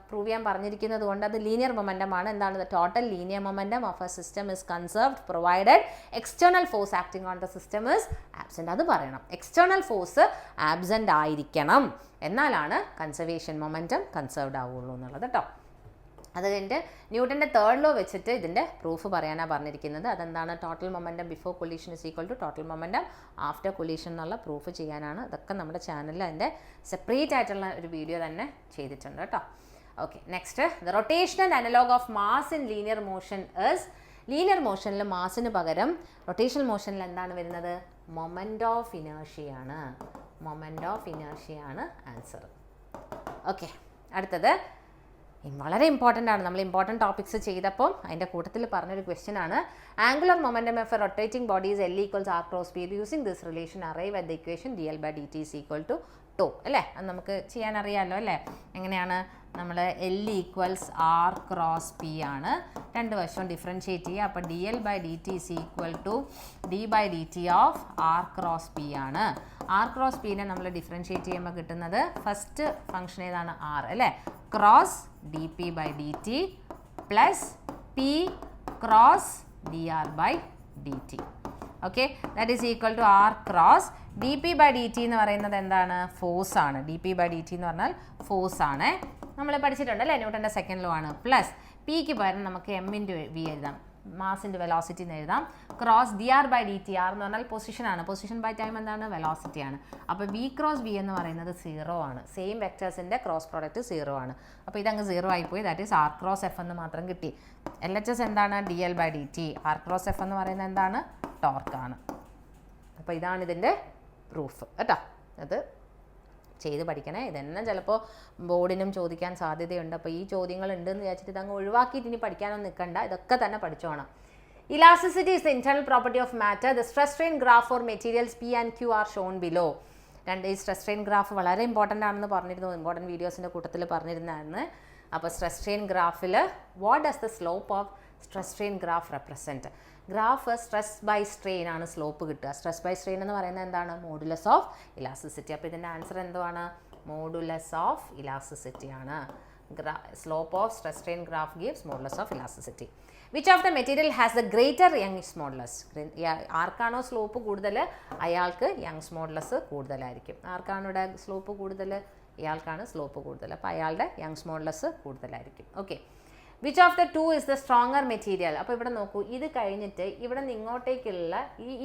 [SPEAKER 1] പ്രൂവ് ചെയ്യാൻ പറഞ്ഞിരിക്കുന്നത് കൊണ്ട് അത് ലീനിയർ മൊമെൻറ്റം ആണ്. എന്താണ്? The total linear momentum of a system is conserved provided external force acting on the system is absent. അത് പറയണം. എക്സ്റ്റേണൽ ഫോഴ്സ് ആബ്സെൻ്റ് ആയിരിക്കണം, എന്നാലാണ് കൺസർവേഷൻ മൊമെൻറ്റം കൺസർവ്ഡ് ആവുള്ളൂ എന്നുള്ളത് കേട്ടോ. അത് കഴിഞ്ഞിട്ട് ന്യൂട്ടൻ്റെ തേർഡ് ലോ വെച്ചിട്ട് ഇതിൻ്റെ പ്രൂഫ് പറയാനാണ് പറഞ്ഞിരിക്കുന്നത്. അതെന്താണ്? Total momentum before collision is equal to total momentum after collision എന്നുള്ള പ്രൂഫ് ചെയ്യാനാണ്. അതൊക്കെ നമ്മുടെ ചാനലിൽ അതിൻ്റെ സെപ്പറേറ്റ് ആയിട്ടുള്ള ഒരു വീഡിയോ തന്നെ ചെയ്തിട്ടുണ്ട് കേട്ടോ. Okay, next, the rotational analogue of mass in linear motion is. Linear മോഷനിൽ മാസിന് പകരം റൊട്ടേഷണൽ മോഷനിൽ എന്താണ് വരുന്നത്? മൊമെൻറ്റ് ഓഫ് ഇനേർഷ്യയാണ്. മൊമെൻറ്റ് ഓഫ് ഇനേർഷ്യയാണ് ആൻസർ. ഓക്കെ, അടുത്തത് വളരെ ഇമ്പോർട്ടൻ്റ് ആണ്. നമ്മൾ ഇമ്പോർട്ടൻറ്റ് ടോപ്പിക്സ് ചെയ്തപ്പോൾ അതിൻ്റെ കൂട്ടത്തിൽ പറഞ്ഞൊരു ക്വസ്റ്റ്യൻ ആണ്. Angular momentum of A rotating bodies L = R cross P. Using this relation arrive at the equation dl/dt = τ അല്ലേ? അത് നമുക്ക് ചെയ്യാൻ അറിയാമല്ലോ അല്ലേ? എങ്ങനെയാണ്? നമ്മൾ L = R cross P ആണ്. രണ്ട് വശവും ഡിഫറൻഷ്യേറ്റ് ചെയ്യുക. അപ്പോൾ dl/dt = d/dt of R cross P ആണ്. R cross P നെ നമ്മൾ ഡിഫറൻഷ്യേറ്റ് ചെയ്യുമ്പോൾ കിട്ടുന്നത് ഫസ്റ്റ് ഫംഗ്ഷൻ ഏതാണ്? R അല്ലേ? Cross dp/dt plus p cross dr/dt. Okay, that is equal to R cross dp/dt എന്ന് പറയുന്നത് എന്താണ്? ഫോഴ്സ് ആണ്. dp/dt എന്ന് പറഞ്ഞാൽ ഫോഴ്സ് ആണ്. നമ്മൾ പഠിച്ചിട്ടുണ്ട് അല്ലേ? ന്യൂട്ടൻ്റെ സെക്കൻഡ് ലോ ആണ്. പ്ലസ് പിക്ക് പകരം നമുക്ക് m/v എഴുതാം, മാസിൻ്റെ വെലോസിറ്റി എന്ന് എഴുതാം. ക്രോസ് dr/dt, r എന്ന് പറഞ്ഞാൽ പൊസിഷനാണ്. പൊസിഷൻ ബൈ ടൈം എന്താണ്? വെലോസിറ്റിയാണ്. അപ്പോൾ v ക്രോസ് v എന്ന് പറയുന്നത് 0 ആണ്. സെയിം വെക്ടേഴ്സിൻ്റെ ക്രോസ് പ്രോഡക്റ്റ് 0 ആണ്. അപ്പോൾ ഇതങ്ങ് 0 ആയിപ്പോയി. That is R cross F എന്ന് മാത്രം കിട്ടി. LHS എന്താണ്? dl/dt. R ക്രോസ് F എന്ന് പറയുന്നത് എന്താണ്? ടോർക്കാണ്. അപ്പോൾ ഇതാണ് ഇതിൻ്റെ പ്രൂഫ് കേട്ടോ. അത് ചെയ്ത് പഠിക്കണേ. ഇതെന്നെ ചിലപ്പോൾ ബോർഡിനും ചോദിക്കാൻ സാധ്യതയുണ്ട്. അപ്പോൾ ഈ ചോദ്യങ്ങൾ ഉണ്ടെന്ന് വിചാരിച്ചിട്ട് ഇതങ്ങ് ഒഴിവാക്കിയിട്ട് ഇനി പഠിക്കാനൊന്നും നിൽക്കണ്ട. ഇതൊക്കെ തന്നെ പഠിച്ചോണം. Elasticity is the internal property of matter. The stress strain graph for materials P and Q are shown below. ഈ സ്ട്രെസ് സ്ട്രെയിൻ ഗ്രാഫ് വളരെ ഇമ്പോർട്ടൻ്റ് ആണെന്ന് പറഞ്ഞിരുന്നു, ഇമ്പോർട്ടൻറ്റ് വീഡിയോസിൻ്റെ കൂട്ടത്തിൽ പറഞ്ഞിരുന്നതാണ്. അപ്പോൾ സ്ട്രെസ് സ്ട്രെയിൻ ഗ്രാഫിൽ what does the slope of stress strain graph represent? Graph stress by strain ആണ് സ്ലോപ്പ് കിട്ടുക. സ്ട്രെസ് ബൈ സ്ട്രെയിൻ എന്ന് പറയുന്നത് എന്താണ്? Modulus of elasticity. അപ്പോൾ ഇതിൻ്റെ ആൻസർ എന്തുവാണ്? മോഡുലസ് ഓഫ് ഇലാസ്റ്റിസിറ്റി ആണ്. Slope of stress strain graph gives modulus of elasticity. Which of the material has the greater Young's modulus? ആർക്കാണോ സ്ലോപ്പ് കൂടുതൽ അയാൾക്ക് യങ്സ് മോഡുലസ് കൂടുതലായിരിക്കും. ആർക്കാണ് ഇവിടെ സ്ലോപ്പ് കൂടുതൽ? ഇയാൾക്കാണ് സ്ലോപ്പ് കൂടുതൽ. അപ്പോൾ അയാളുടെ യങ്സ് മോഡുലസ് കൂടുതലായിരിക്കും. Okay, which of the two is the stronger material? അപ്പോൾ ഇവിടെ നോക്കൂ, ഇത് കഴിഞ്ഞിട്ട് ഇവിടെ നിന്ന് ഇങ്ങോട്ടേക്കുള്ള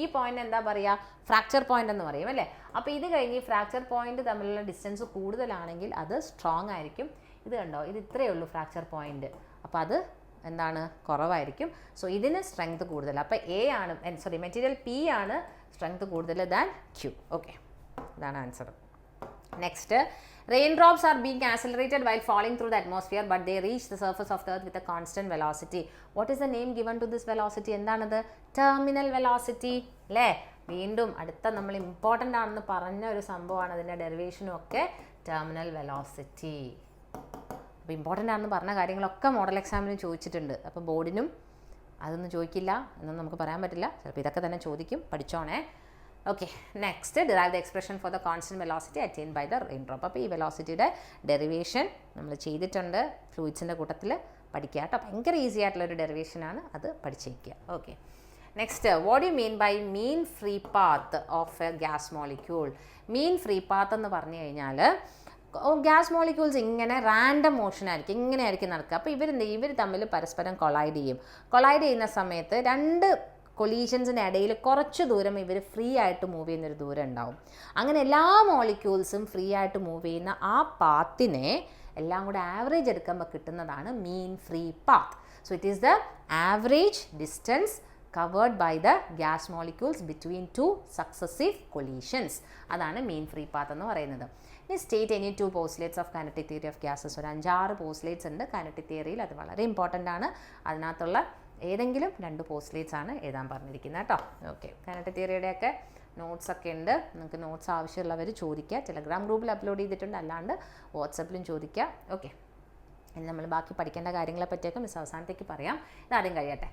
[SPEAKER 1] ഈ പോയിന്റ് എന്താ പറയുക? ഫ്രാക്ചർ പോയിന്റ് എന്ന് പറയും അല്ലേ? അപ്പോൾ ഇത് കഴിഞ്ഞ് ഈ ഫ്രാക്ചർ പോയിന്റ് തമ്മിലുള്ള ഡിസ്റ്റൻസ് കൂടുതലാണെങ്കിൽ അത് സ്ട്രോങ് ആയിരിക്കും. ഇത് കണ്ടോ, ഇത് ഇത്രയേ ഉള്ളൂ ഫ്രാക്ചർ പോയിന്റ്. അപ്പോൾ അത് എന്താണ്? കുറവായിരിക്കും. സോ ഇതിന് സ്ട്രെങ്ത് കൂടുതൽ. അപ്പോൾ മെറ്റീരിയൽ P ആണ് സ്ട്രെങ്ത് കൂടുതൽ ദാൻ Q. ഓക്കെ, ഇതാണ് answer. Next, raindrops are being accelerated while falling through the atmosphere, but they reach the surface of the earth with a constant velocity. What is the name given to this velocity? എന്താണത്? Terminal velocity അല്ലേ? വീണ്ടും അടുത്ത നമ്മൾ important ആണെന്ന് പറഞ്ഞ ഒരു സംഭവമാണ്. അതിൻ്റെ ഡെറിവേഷനും ഒക്കെ ടെർമിനൽ വെലോസിറ്റി. അപ്പോൾ ഇമ്പോർട്ടൻ്റ് ആണെന്ന് പറഞ്ഞ കാര്യങ്ങളൊക്കെ മോഡൽ എക്സാമിന് ചോദിച്ചിട്ടുണ്ട്. അപ്പോൾ ബോർഡിനും അതൊന്നും ചോദിക്കില്ല എന്നൊന്നും നമുക്ക് പറയാൻ പറ്റില്ല. ചിലപ്പോൾ ഇതൊക്കെ തന്നെ ചോദിക്കും, പഠിച്ചോണേ. Okay, next, derive the expression for the constant velocity attained by the raindrop. അപ്പോൾ ഈ വെലോസിറ്റിയുടെ ഡെറിവേഷൻ നമ്മൾ ചെയ്തിട്ടുണ്ട്. ഫ്ലൂയിഡ്സിൻ്റെ കൂട്ടത്തിൽ പഠിക്കുക കേട്ടോ. ഭയങ്കര ഈസി ആയിട്ടുള്ളൊരു ഡെറിവേഷനാണ്, അത് പഠിച്ചേക്കുക. Okay, next, what you mean by mean free path of a gas molecule? Mean free path എന്ന് പറഞ്ഞു കഴിഞ്ഞാൽ ഗ്യാസ് മോളിക്യൂൾസ് ഇങ്ങനെ റാൻഡം മോഷൻ ആയിരിക്കും, ഇങ്ങനെ ആയിരിക്കും നടക്കുക. അപ്പോൾ ഇവർ തമ്മിൽ പരസ്പരം കൊളൈഡ് ചെയ്യും. കൊളൈഡ് ചെയ്യുന്ന സമയത്ത് രണ്ട് കൊളീഷൻസിന് ഇടയിൽ കുറച്ച് ദൂരം ഇവർ ഫ്രീ ആയിട്ട് മൂവ് ചെയ്യുന്നൊരു ദൂരം ഉണ്ടാവും. അങ്ങനെ എല്ലാ മോളിക്യൂൾസും ഫ്രീ ആയിട്ട് മൂവ് ചെയ്യുന്ന ആ പാത്തിനെ എല്ലാം കൂടെ ആവറേജ് എടുക്കുമ്പോൾ കിട്ടുന്നതാണ് മീൻ free path. So it is the average distance covered by the gas molecules between two successive collisions. അതാണ് മീൻ ഫ്രീ പാത്ത് എന്ന് പറയുന്നത്. ഇനി state any two postulates of kinetic theory of gases. ഒരു 5-6 പോസ്റ്റ്ലേറ്റ്സ് ഉണ്ട് കൈനറ്റിക് തിയറിയിൽ. അത് വളരെ ഇമ്പോർട്ടൻ്റ് ആണ്. അതിനകത്തുള്ള ഏതെങ്കിലും 2 പോസ്റ്റ്ലേറ്റ്സ് ആണ് എഴുതാൻ പറഞ്ഞിരിക്കുന്നത് കേട്ടോ. ഓക്കെ, കൈനറ്റിക് തിയറിയുടെയൊക്കെ നോട്ട്സ് ഒക്കെ ഉണ്ട്. നിങ്ങൾക്ക് നോട്ട്സ് ആവശ്യമുള്ളവർ ചോദിക്കുക. ടെലഗ്രാം ഗ്രൂപ്പിൽ അപ്ലോഡ് ചെയ്തിട്ടുണ്ട്, അല്ലാണ്ട് വാട്സപ്പിലും ചോദിക്കുക. ഓക്കെ, ഇനി നമ്മൾ ബാക്കി പഠിക്കേണ്ട കാര്യങ്ങളെ പറ്റിയൊക്കെ മിസ് അവസാനത്തേക്ക് പറയാം. ഇതാദ്യം കഴിയട്ടെ.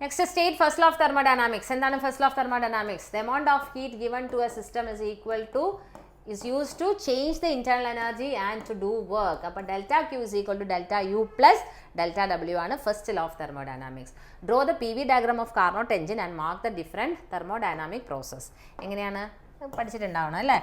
[SPEAKER 1] Next, state first law of thermodynamics. എന്താണ് first law of thermodynamics? The amount of heat given to a system is used to change the internal energy and to do work. അപ്പോൾ delta Q is equal to delta U plus delta W ആണ് first law of thermodynamics. Draw the PV diagram of Carnot engine and mark the different thermodynamic process. എങ്ങനെയാണ് പഠിച്ചിട്ടുണ്ടാവണം അല്ലേ?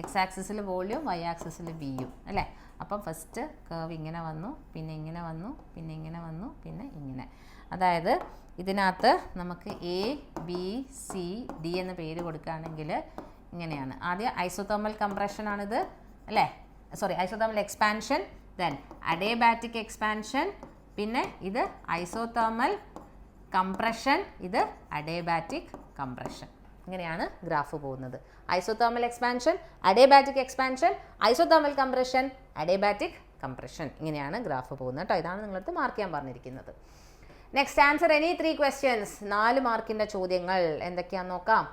[SPEAKER 1] X ആക്സിസിൽ volume, Y ആക്സിസിൽ വിയും അല്ലേ? അപ്പം first curve ഇങ്ങനെ വന്നു, പിന്നെ ഇങ്ങനെ വന്നു, പിന്നെ ഇങ്ങനെ വന്നു, പിന്നെ ഇങ്ങനെ. അതായത് ഇതിനകത്ത് നമുക്ക് എ ബി സി ഡി എന്ന പേര് കൊടുക്കുകയാണെങ്കിൽ ഇങ്ങനെയാണ്. ആദ്യം ഐസോതെർമൽ കംപ്രഷനാണിത് അല്ലേ? Isothermal expansion, then adiabatic expansion, പിന്നെ ഇത് ഐസോതെർമൽ കംപ്രഷൻ, ഇത് അഡിയബാറ്റിക് കംപ്രഷൻ. ഇങ്ങനെയാണ് ഗ്രാഫ് പോകുന്നത്. Isothermal expansion, adiabatic expansion, isothermal compression, adiabatic compression. ഇങ്ങനെയാണ് ഗ്രാഫ് പോകുന്നത് കേട്ടോ. ഇതാണ് നിങ്ങളടുത്ത് മാർക്ക് ചെയ്യാൻ പറഞ്ഞിരിക്കുന്നത്. Next answer any 3 questions. 4 മാർക്കിൻ്റെ ചോദ്യങ്ങൾ എന്തൊക്കെയാണെന്ന് നോക്കാം.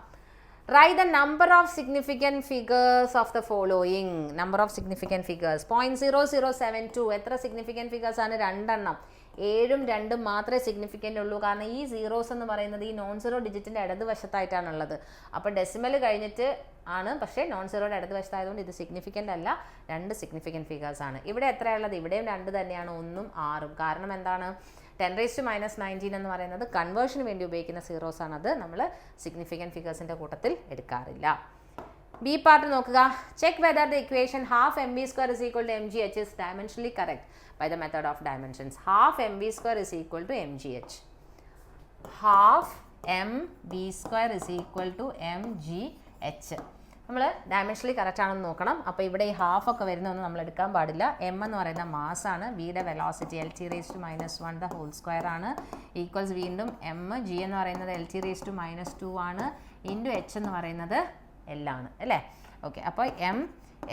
[SPEAKER 1] Write the number of significant figures of the following. Number of significant figures 0.0072. എത്ര സിഗ്നിഫിക്കൻറ്റ് ഫിഗേഴ്സ് ആണ്? 2 എണ്ണം. 7ഉം 2ഉം മാത്രമേ സിഗ്നിഫിക്കൻ്റ് ഉള്ളൂ. കാരണം ഈ സീറോസ് എന്ന് പറയുന്നത് ഈ നോൺ സീറോ ഡിജിറ്റിൻ്റെ ഇടതുവശത്തായിട്ടാണുള്ളത്. അപ്പോൾ ഡെസിമൽ കഴിഞ്ഞിട്ട് ആണ്, പക്ഷേ നോൺ സീറോയുടെ ഇടതുവശത്തായതുകൊണ്ട് ഇത് സിഗ്നിഫിക്കൻ്റ് അല്ല. 2 സിഗ്നിഫിക്കൻറ്റ് ഫിഗേഴ്സ് ആണ്. ഇവിടെ എത്രയുള്ളത്? ഇവിടെയും 2 തന്നെയാണ്, 1ഉം 6ഉം. കാരണം എന്താണ്? 10⁻⁻19 എന്ന് പറയുന്നത് കൺവേർഷന് വേണ്ടി ഉപയോഗിക്കുന്ന സീറോസ് ആണ്. അത് നമ്മൾ സിഗ്നിഫിക്കൻറ്റ് ഫിഗേഴ്സിൻ്റെ കൂട്ടത്തിൽ എടുക്കാറില്ല. ബി പാർട്ട് നോക്കുക. Check whether the equation half mv² is equal to mgh is dimensionally correct by the method of dimensions. Half mv² is equal to mgh. Half mv² is equal to mgh. നമ്മൾ dimensionally correct ആണെന്ന് നോക്കണം. അപ്പോൾ ഇവിടെ ഈ half ഒക്കെ വരുന്നതൊന്നും നമ്മൾ എടുക്കാൻ പാടില്ല. എം എന്ന് പറയുന്ന മാസാണ്, വിയുടെ velocity LT⁻⁻1 the whole square ആണ്, ഈക്വൽസ് വീണ്ടും എം. ജി എന്ന് പറയുന്നത് LT⁻2 ആണ്, ഇൻറ്റു എച്ച് എന്ന് പറയുന്നത് എൽ ആണ് അല്ലേ. ഓക്കെ, അപ്പോൾ എം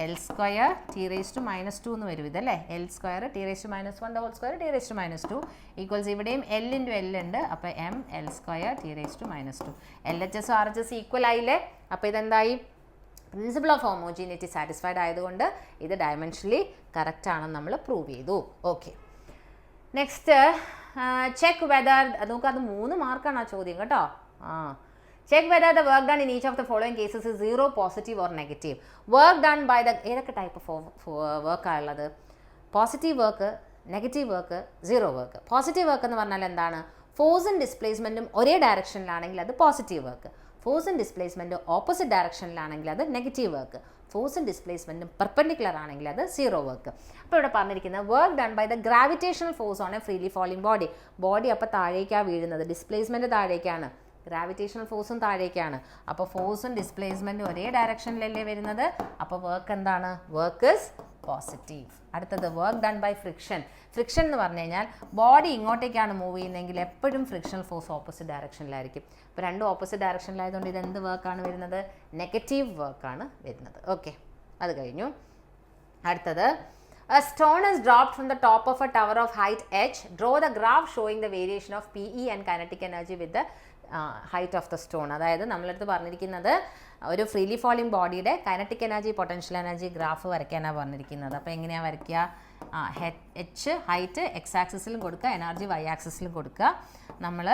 [SPEAKER 1] L² T⁻2 എന്ന് വരും ഇതല്ലേ. L² T⁻1 the whole square T⁻2 equals ഇവിടെയും L ഇൻറ്റു എൽ ഉണ്ട്. അപ്പോൾ M L² T⁻2. LHS RHS equal ആയില്ലേ. അപ്പോൾ ഇതെന്തായി? പ്രിൻസിപ്പിൾ ഓഫ് ഹോമോജീനിറ്റി സാറ്റിസ്ഫൈഡ് ആയതുകൊണ്ട് ഇത് ഡയമെൻഷനലി കറക്റ്റ് ആണെന്ന് നമ്മൾ പ്രൂവ് ചെയ്തു. Okay, next check whether. നമുക്ക് അത് 3 മാർക്കാണ് ആ ചോദ്യം കേട്ടോ. Check whether the work done in each of the following cases is 0 positive or negative. Work done by the ഏതൊക്കെ ടൈപ്പ് ഓഫ് വർക്കാണ് ഉള്ളത്? Positive work, negative work, zero work. Positive work എന്ന് പറഞ്ഞാൽ എന്താണ്? ഫോഴ്സും ഡിസ്പ്ലേസ്മെൻറ്റും ഒരേ ഡയറക്ഷനിലാണെങ്കിൽ അത് പോസിറ്റീവ് വർക്ക്. ഫോഴ്സും ഡിസ്പ്ലേസ്മെൻറ്റും ഓപ്പോസിറ്റ് ഡയറക്ഷനിലാണെങ്കിൽ അത് നെഗറ്റീവ് വർക്ക്. ഫോഴ്സും ഡിസ്പ്ലേസ്മെൻറ്റും പെർപെൻഡിക്കുലർ ആണെങ്കിൽ അത് സീറോ വർക്ക്. അപ്പോൾ ഇവിടെ പറഞ്ഞിരിക്കുന്നത് work done by the gravitational force on a freely falling body. Body അപ്പോൾ താഴേക്കാണ് വീഴുന്നത്, ഡിസ്പ്ലേസ്മെൻറ്റ് താഴേക്കാണ്, ഗ്രാവിറ്റേഷണൽ ഫോഴ്സും താഴേക്കാണ്. അപ്പോൾ ഫോഴ്സും ഡിസ്പ്ലേസ്മെൻറ്റും ഒരേ ഡയറക്ഷനിലല്ലേ വരുന്നത്. അപ്പോൾ വർക്ക് എന്താണ്? Work is positive. അടുത്തത് work done by friction. Friction എന്ന് പറഞ്ഞു കഴിഞ്ഞാൽ ബോഡി ഇങ്ങോട്ടേക്കാണ് മൂവ് ചെയ്യുന്നതെങ്കിൽ എപ്പോഴും ഫ്രിക്ഷണൽ ഫോഴ്സ് ഓപ്പോസിറ്റ് ഡയറക്ഷനിലായിരിക്കും. ഇപ്പോൾ 2 ഓപ്പോസിറ്റ് ഡയറക്ഷനിലായതുകൊണ്ട് ഇത് എന്ത് വർക്കാണ് വരുന്നത്? നെഗറ്റീവ് വർക്കാണ് വരുന്നത്. ഓക്കെ, അത് കഴിഞ്ഞു. അടുത്തത് a stone is dropped from the top of a tower of height h. Draw the graph showing the variation of PE and kinetic energy with the height of the stone. അതായത് നമ്മളടുത്ത് പറഞ്ഞിരിക്കുന്നത് ഒരു freely falling ബോഡിയുടെ kinetic energy, potential energy graph വരയ്ക്കാനാണ് പറഞ്ഞിരിക്കുന്നത്. അപ്പോൾ എങ്ങനെയാണ് വരയ്ക്കുക? എച്ച് ഹൈറ്റ് എക്സ് ആക്സിസിലും കൊടുക്കുക, എനർജി വൈ ആക്സിസിലും കൊടുക്കുക. നമ്മൾ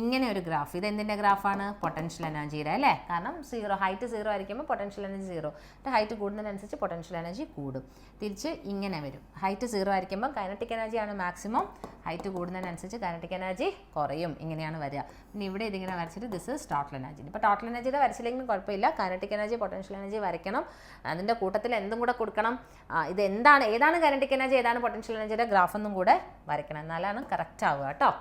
[SPEAKER 1] ഇങ്ങനെ ഒരു ഗ്രാഫ്, ഇത് എന്തിൻ്റെ ഗ്രാഫാണ്? പൊട്ടൻഷ്യൽ എനർജിയുടെ അല്ലേ. കാരണം ഹൈറ്റ് 0 ആയിരിക്കുമ്പോൾ പൊട്ടൻഷ്യൽ എനർജി 0, ഹൈറ്റ് കൂടുന്നതിനനുസരിച്ച് പൊട്ടൻഷ്യൽ എനർജി കൂടും. തിരിച്ച് ഇങ്ങനെ വരും. ഹൈറ്റ് 0 ആയിരിക്കുമ്പോൾ കൈനറ്റിക് എനർജിയാണ് മാക്സിമം, ഹൈറ്റ് കൂടുന്നതിനനുസരിച്ച് കൈനറ്റിക് എനർജി കുറയും. ഇങ്ങനെയാണ് വരിക. പിന്നെ ഇവിടെ ഇതിങ്ങനെ വരച്ചിട്ട് ദിസ് ഇസ് ടോട്ടൽ എനർജി. ഇപ്പോൾ ടോട്ടൽ എനർജിയുടെ വരച്ചില്ലെങ്കിലും കുഴപ്പമില്ല, കൈനറ്റിക് എനർജി പൊട്ടൻഷ്യൽ എനർജി വരയ്ക്കണം. അതിൻ്റെ കൂട്ടത്തിൽ എന്തും കൂടെ കൊടുക്കണം. ഇത് ഏതാണ് കൈനറ്റിക് എനർജി, ഏതാണ് പൊട്ടൻഷ്യൽ എനർജിയുടെ ഗ്രാഫെന്നും കൂടെ വരയ്ക്കണം, എന്നാലാണ് കറക്റ്റ് ആവുക കേട്ടോ.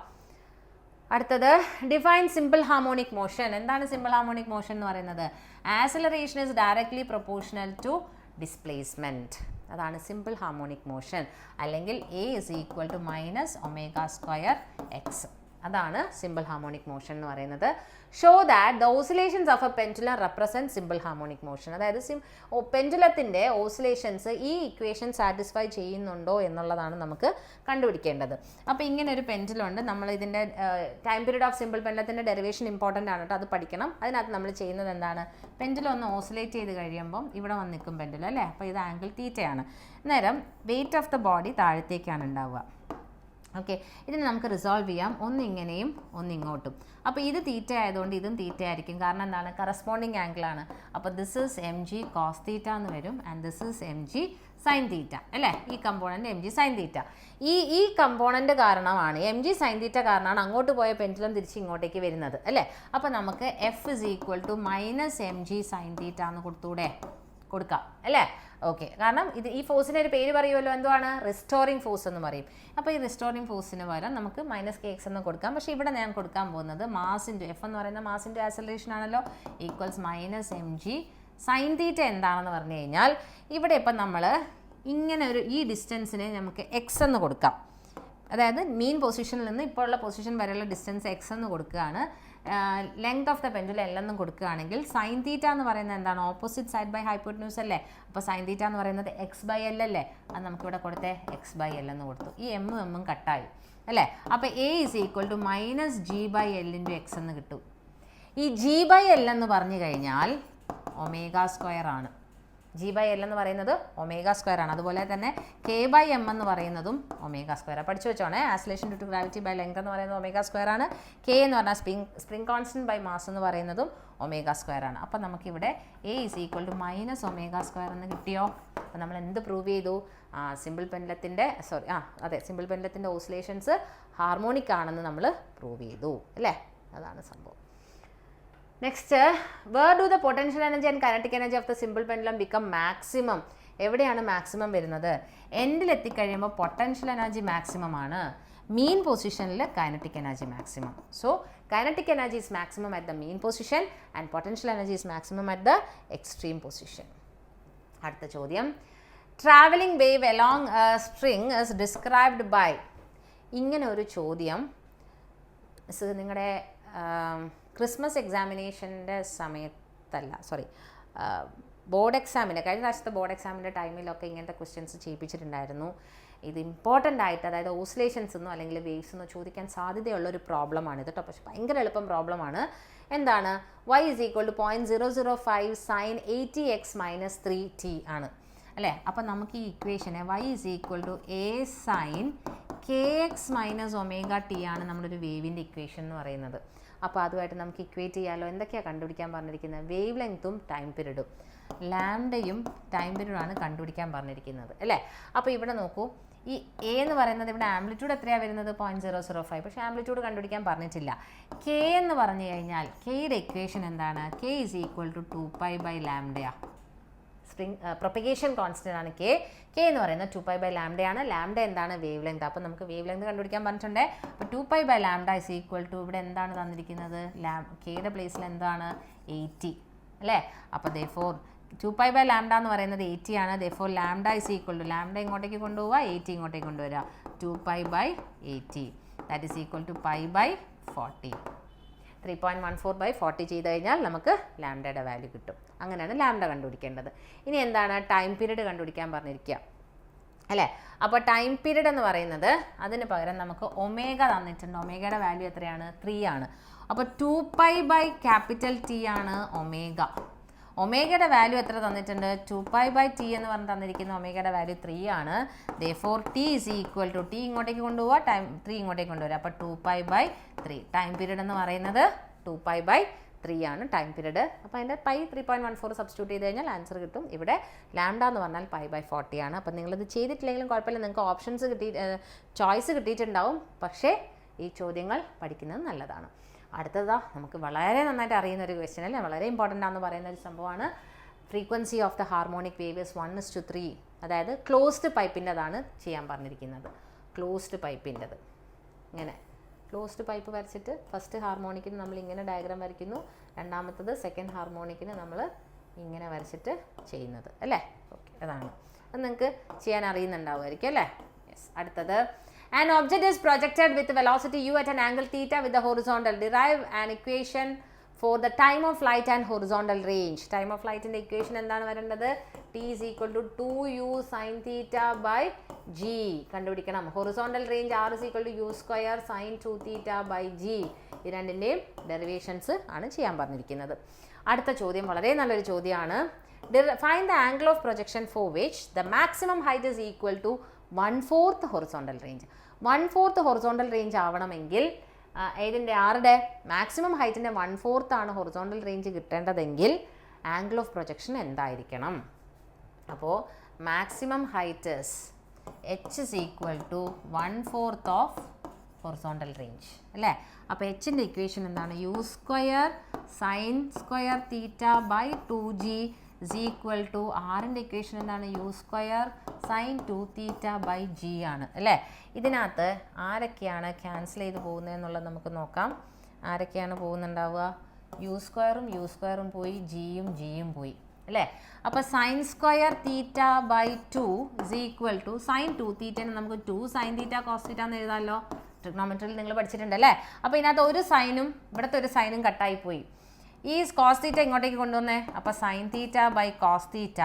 [SPEAKER 1] അടുത്തത് ഡിഫൈൻ സിമ്പിൾ ഹാർമോണിക് മോഷൻ. എന്താണ് സിമ്പിൾ ഹാർമോണിക് മോഷൻ എന്ന് പറയുന്നത്? Acceleration is directly proportional to displacement. അതാണ് സിമ്പിൾ ഹാർമോണിക് മോഷൻ. അല്ലെങ്കിൽ A is equal to -ω²x. അതാണ് സിമ്പിൾ ഹാർമോണിക് മോഷൻ എന്ന് പറയുന്നത്. Show that the oscillations of a pendulum represent simple harmonic motion. അതായത് പെൻഡുലത്തിൻ്റെ oscillations ഈ ഇക്വേഷൻ സാറ്റിസ്ഫൈ ചെയ്യുന്നുണ്ടോ എന്നുള്ളതാണ് നമുക്ക് കണ്ടുപിടിക്കേണ്ടത്. അപ്പോൾ ഇങ്ങനെ ഒരു പെൻഡുലുണ്ട്. നമ്മൾ ഇതിൻ്റെ ടൈം പീരീഡ് ഓഫ് സിമ്പിൾ പെൻഡുലത്തിൻ്റെ ഡെറിവേഷൻ ഇമ്പോർട്ടൻ്റ് ആണ് കേട്ടോ, അത് പഠിക്കണം. അതിനകത്ത് നമ്മൾ ചെയ്യുന്നത് എന്താണ്? പെൻഡുലം ഒന്ന് ഓസിലേറ്റ് ചെയ്ത് കഴിയുമ്പം ഇവിടെ വന്ന് നിൽക്കും പെൻഡുലം അല്ലേ. അപ്പോൾ ഇത് ആംഗിൾ തീറ്റയാണ്. നേരം വെയിറ്റ് ഓഫ് ദ ബോഡി താഴത്തേക്കാണ് ഉണ്ടാവുക. ഓക്കെ, ഇതിന് നമുക്ക് റിസോൾവ് ചെയ്യാം. ഒന്നിങ്ങനെയും ഒന്നിങ്ങോട്ടും. അപ്പോൾ ഇത് തീറ്റ ആയതുകൊണ്ട് ഇതും തീറ്റ ആയിരിക്കും. കാരണം എന്താണ്? കറസ്പോണ്ടിങ് ആംഗിളാണ്. അപ്പോൾ ദിസ് ഈസ് mg cos തീറ്റ എന്ന് വരും, and this is mg sine തീറ്റ അല്ലേ. ഈ കമ്പോണൻറ്റ് mg സൈൻ തീറ്റ. ഈ കമ്പോണൻറ്റ് കാരണമാണ്, mg സൈൻ തീറ്റ കാരണമാണ് അങ്ങോട്ട് പോയ പെൻഡുലം തിരിച്ച് ഇങ്ങോട്ടേക്ക് വരുന്നത് അല്ലേ. അപ്പോൾ നമുക്ക് f is equal to -mg sine theta എന്ന് കൊടുക്കാം അല്ലേ. ഓക്കെ, കാരണം ഈ ഫോഴ്സിൻ്റെ ഒരു പേര് പറയുമല്ലോ, എന്തുവാണ്? റിസ്റ്റോറിങ് ഫോഴ്സ് എന്ന് പറയും. അപ്പോൾ ഈ റിസ്റ്റോറിങ് ഫോഴ്സിന് പകരം നമുക്ക് -kx എന്ന് കൊടുക്കാം. പക്ഷേ ഇവിടെ ഞാൻ കൊടുക്കാൻ പോകുന്നത് മാസ് ഇൻറ്റു എഫ് എന്ന് പറയുന്ന മാസ് ഇൻറ്റു ആക്സലറേഷൻ ആണല്ലോ, ഈക്വൽസ് -mg സൈൻ തീറ്റ. എന്താണെന്ന് പറഞ്ഞു കഴിഞ്ഞാൽ ഇവിടെ ഇപ്പം നമ്മൾ ഇങ്ങനെ ഈ ഡിസ്റ്റൻസിനെ നമുക്ക് എക്സ് എന്ന് കൊടുക്കാം. അതായത് മീൻ പൊസിഷനിൽ നിന്ന് ഇപ്പോൾ ഉള്ള പൊസിഷൻ വരെയുള്ള ഡിസ്റ്റൻസ് എക്സ് എന്ന് കൊടുക്കുകയാണ്. ലെങ്ത് ഓഫ് ദ പെൻഡുലം എല്ലെന്നും കൊടുക്കുകയാണെങ്കിൽ സൈൻ തീറ്റ എന്ന് പറയുന്നത് എന്താണ്? ഓപ്പോസിറ്റ് സൈഡ് ബൈ ഹൈപ്പോട്ടന്യൂസ് അല്ലേ? അപ്പോൾ സൈൻ തീറ്റ എന്ന് പറയുന്നത് എക്സ് ബൈ എൽ അല്ലേ? അത് നമുക്കിവിടെ കൊടുത്തേ എക്സ് ബൈ എൽ എന്ന് കൊടുത്തു. ഈ എമ്മും കട്ടായി അല്ലേ? അപ്പോൾ A is equal to minus G by L into X എന്ന് കിട്ടും. ഈ ജി ബൈ എൽ എന്ന് പറഞ്ഞു കഴിഞ്ഞാൽ ഒമേഗ സ്ക്വയർ ആണ്. ജി ബൈ എൽ എന്ന് പറയുന്നത് ഒമേഗ സ്ക്വയർ ആണ്. അതുപോലെ തന്നെ കെ ബൈ എം എന്ന് പറയുന്നതും ഒമേഗ സ്ക്വയർ. പഠിച്ചു വെച്ചോണേ. Acceleration due to gravity by length എന്ന് പറയുന്നത് ഒമേഗ സ്ക്വയർ ആണ്. കെ എന്ന് പറഞ്ഞാൽ സ്പ്രിംഗ് കോൺസ്റ്റന്റ് ബൈ മാസ് എന്ന് പറയുന്നതും ഒമേഗ സ്ക്വയർ ആണ്. അപ്പോൾ നമുക്കിവിടെ A is equal to minus omega square എന്ന് കിട്ടിയോ? അപ്പോൾ നമ്മൾ എന്ത് പ്രൂവ് ചെയ്തു? സിമ്പിൾ പെൻഡലത്തിൻ്റെ സിമ്പിൾ പെൻഡലത്തിൻ്റെ ഓസിലേഷൻസ് ഹാർമോണിക് ആണെന്ന് നമ്മൾ പ്രൂവ് ചെയ്തു അല്ലേ? അതാണ് സംഭവം. Next, where do the potential energy and kinetic energy of the simple pendulum become maximum? എവിടെയാണ് മാക്സിമം വരുന്നത്? എൻഡിൽ എത്തിക്കഴിയുമ്പോൾ പൊട്ടൻഷ്യൽ എനർജി മാക്സിമം ആണ്, മീൻ പൊസിഷനിൽ kinetic energy maximum. So kinetic energy is maximum at the mean position and potential energy is maximum at the extreme position. അടുത്ത ചോദ്യം, travelling wave along string is described by. ഇങ്ങനെ ഒരു ചോദ്യം നിങ്ങളുടെ Christmas എക്സാമിനേഷൻ്റെ സമയത്തല്ല, board എക്സാമിൻ്റെ കഴിഞ്ഞ പ്രാവശ്യത്തെ ബോർഡ് എക്സാമിൻ്റെ ടൈമിലൊക്കെ ഇങ്ങനത്തെ ക്വസ്റ്റ്യൻസ് ചെയ്യിപ്പിച്ചിട്ടുണ്ടായിരുന്നു. ഇത് ഇമ്പോർട്ടൻ്റ് ആയിട്ട്, അതായത് ഓസിലേഷൻസ് എന്നോ അല്ലെങ്കിൽ വേവ്സ് എന്നോ ചോദിക്കാൻ സാധ്യതയുള്ളൊരു പ്രോബ്ലമാണ് ഇത് കേട്ടോ. പക്ഷേ ഭയങ്കര എളുപ്പം പ്രോബ്ലമാണ്. എന്താണ്? y is equal to 0.005 sine 80x minus 3t ആണ് അല്ലേ? അപ്പം നമുക്ക് ഈ ഇക്വേഷനെ y is equal to a sine kx minus omega T ആണ് നമ്മുടെ ഒരു വേവിൻ്റെ ഇക്വേഷൻ എന്ന് പറയുന്നത്. അപ്പോൾ അതുമായിട്ട് നമുക്ക് ഇക്വേറ്റ് ചെയ്യാമല്ലോ. എന്തൊക്കെയാണ് കണ്ടുപിടിക്കാൻ പറഞ്ഞിരിക്കുന്നത്? വേവ് ലെങ്ത്തും ടൈം പീരീഡും, ലാംഡയും ടൈം പീരീഡുമാണ് കണ്ടുപിടിക്കാൻ പറഞ്ഞിരിക്കുന്നത് അല്ലേ? അപ്പോൾ ഇവിടെ നോക്കൂ, ഈ എ എന്ന് പറയുന്നത് ഇവിടെ ആംപ്ലിറ്റ്യൂഡ് എത്രയാണ് വരുന്നത്? 0.005. പക്ഷേ ആംപ്ലിറ്റ്യൂഡ് കണ്ടുപിടിക്കാൻ പറഞ്ഞിട്ടില്ല. കെ എന്ന് പറഞ്ഞു കഴിഞ്ഞാൽ കെയുടെ ഇക്വേഷൻ എന്താണ്? K is equal to 2π by ലാംഡയാ. പ്രൊപ്പഗേഷൻ കോൺസ്റ്റന്റ് ആണ് കെ. കെ എന്ന് പറയുന്നത് 2π ബൈ ലാംഡയാണ്. ലാംഡ എന്താണ്? Wavelength. അപ്പോൾ നമുക്ക് വേവ് ലെങ്ത് കണ്ടുപിടിക്കാൻ പറഞ്ഞിട്ടുണ്ട്. അപ്പോൾ 2π by lambda is equal to ഇവിടെ എന്താണ് തന്നിരിക്കുന്നത്? കെയുടെ പ്ലേസിൽ എന്താണ്? 80 അല്ലേ? അപ്പോൾ therefore 2π ബൈ ലാംഡ എന്ന് പറയുന്നത് 80 ആണ്. therefore lambda is equal to, lambda ഇങ്ങോട്ടേക്ക് കൊണ്ടുപോവുക, 80 ഇങ്ങോട്ടേക്ക് കൊണ്ടുവരിക, 2π by 80 that is equal to π by 40. 3.14 by 40 ചെയ്ത് കഴിഞ്ഞാൽ നമുക്ക് ലാംഡയുടെ വാല്യൂ കിട്ടും. അങ്ങനെയാണ് ലാംഡ കണ്ടുപിടിക്കേണ്ടത്. ഇനി എന്താണ്? ടൈം പീരീഡ് കണ്ടുപിടിക്കാൻ പറഞ്ഞിരിക്കുക അല്ലേ? അപ്പോൾ ടൈം പീരീഡ് എന്ന് പറയുന്നത് അതിന് പകരം നമുക്ക് ഒമേഗ തന്നിട്ടുണ്ട്. ഒമേഗയുടെ വാല്യൂ എത്രയാണ്? 3 ആണ്. അപ്പോൾ 2π ബൈ ക്യാപിറ്റൽ ടി ആണ് ഒമേഗ. ഒമേഗയുടെ വാല്യൂ എത്ര തന്നിട്ടുണ്ട്? 2π ബൈ ടി എന്ന് പറഞ്ഞ് തന്നിരിക്കുന്ന ഒമേഗയുടെ വാല്യൂ 3 ആണ്. therefore T is equal to, T ഇങ്ങോട്ടേക്ക് കൊണ്ടുപോവുക, ടൈം 3 ഇങ്ങോട്ടേക്ക് കൊണ്ടുവരിക, അപ്പോൾ 2π ബൈ 3. ടൈം പീരീഡ് എന്ന് പറയുന്നത് 2π ബൈ 3 ആണ് ടൈം പീരീഡ്. അപ്പോൾ അതിൻ്റെ പൈ 3.14 സബ്സ്റ്റിറ്റ്യൂട്ട് ചെയ്ത് കഴിഞ്ഞാൽ ആൻസർ കിട്ടും. ഇവിടെ ലാംഡ എന്ന് പറഞ്ഞാൽ π ബൈ 40 ആണ്. അപ്പോൾ നിങ്ങളിത് ചെയ്തിട്ടില്ലെങ്കിലും കുഴപ്പമില്ല, നിങ്ങൾക്ക് ഓപ്ഷൻസ് ചോയ്സ് കിട്ടിയിട്ടുണ്ടാവും. പക്ഷേ ഈ ചോദ്യങ്ങൾ പഠിക്കുന്നത് നല്ലതാണ്. അടുത്തതാ നമുക്ക് വളരെ നന്നായിട്ട് അറിയുന്ന ഒരു ക്വസ്റ്റ്യൻ അല്ലേ, വളരെ ഇമ്പോർട്ടൻ്റ് ആണെന്ന് പറയുന്ന ഒരു സംഭവമാണ്. Frequency of the harmonic wave is 1:3. അതായത് ക്ലോസ്ഡ് പൈപ്പിൻ്റെതാണ് ചെയ്യാൻ പറഞ്ഞിരിക്കുന്നത്. ക്ലോസ്ഡ് പൈപ്പിൻ്റെത് ഇങ്ങനെ ക്ലോസ്ഡ് പൈപ്പ് വരച്ചിട്ട് ഫസ്റ്റ് ഹാർമോണിക്കിന് നമ്മൾ ഇങ്ങനെ ഡയഗ്രാം വരയ്ക്കുന്നു, രണ്ടാമത്തത് സെക്കൻഡ് ഹാർമോണിക്കിന് നമ്മൾ ഇങ്ങനെ വരച്ചിട്ട് ചെയ്യുന്നത് അല്ലേ? ഓക്കെ, അതാണ്. അത് നിങ്ങൾക്ക് ചെയ്യാൻ അറിയുന്നുണ്ടാവുമായിരിക്കും അല്ലേ? യെസ്. അടുത്തത്, an object is projected with velocity u at an angle theta with the horizontal. Derive an equation for the time of flight and horizontal range. Time of flight in the equation എന്താണ് വരേണ്ടത്? t is equal to 2u sin theta by g കണ്ടുപിടിക്കണം. horizontal range r is equal to u square sin 2 theta by g. ഈ രണ്ടിൻ്റെയും derivations ആണ് ചെയ്യാൻ പറഞ്ഞിരിക്കുന്നത്. അടുത്ത ചോദ്യം വളരെ നല്ലൊരു ചോദ്യമാണ്. Find the angle of projection for which the maximum height is equal to 1/4 horizontal range. 1/4 horizontal range ആവണമെങ്കിൽ ഇതിൻ്റെ ആരുടെ മാക്സിമം ഹൈറ്റിൻ്റെ 1/4 ആണ് ഹൊറിസോണ്ടൽ റേഞ്ച് കിട്ടേണ്ടതെങ്കിൽ ആംഗിൾ ഓഫ് പ്രൊജക്ഷൻ എന്തായിരിക്കണം? അപ്പോൾ maximum height h is equal to 1/4 of horizontal range അല്ലേ? അപ്പോൾ എച്ചിൻ്റെ ഇക്വേഷൻ എന്താണ്? U square sine square theta by 2g is equal to ആറിൻ്റെ ഇക്വേഷൻ എന്താണ്? U square sine 2 theta by G ആണ് അല്ലേ? ഇതിനകത്ത് ആരൊക്കെയാണ് ക്യാൻസൽ ചെയ്ത് പോകുന്നതെന്നുള്ളത് നമുക്ക് നോക്കാം. ആരൊക്കെയാണ് പോകുന്നുണ്ടാവുക? യു സ്ക്വയറും പോയി, ജിയും പോയി അല്ലേ? അപ്പോൾ sine square theta by 2 is equal to sine 2 തീറ്റനെ നമുക്ക് 2 സൈൻ തീറ്റ കോസ് തീറ്റ എന്ന് എഴുതാമല്ലോ. ട്രിഗ്നോമെട്രിയിൽ നിങ്ങൾ പഠിച്ചിട്ടുണ്ടല്ലേ. അപ്പോൾ ഇതിനകത്ത് ഒരു സൈനും ഇവിടുത്തെ ഒരു സൈനും കട്ടായിപ്പോയി. ഈ കോസ് തീറ്റ ഇങ്ങോട്ടേക്ക് കൊണ്ടുവന്നേ, അപ്പോൾ sine theta by cos theta,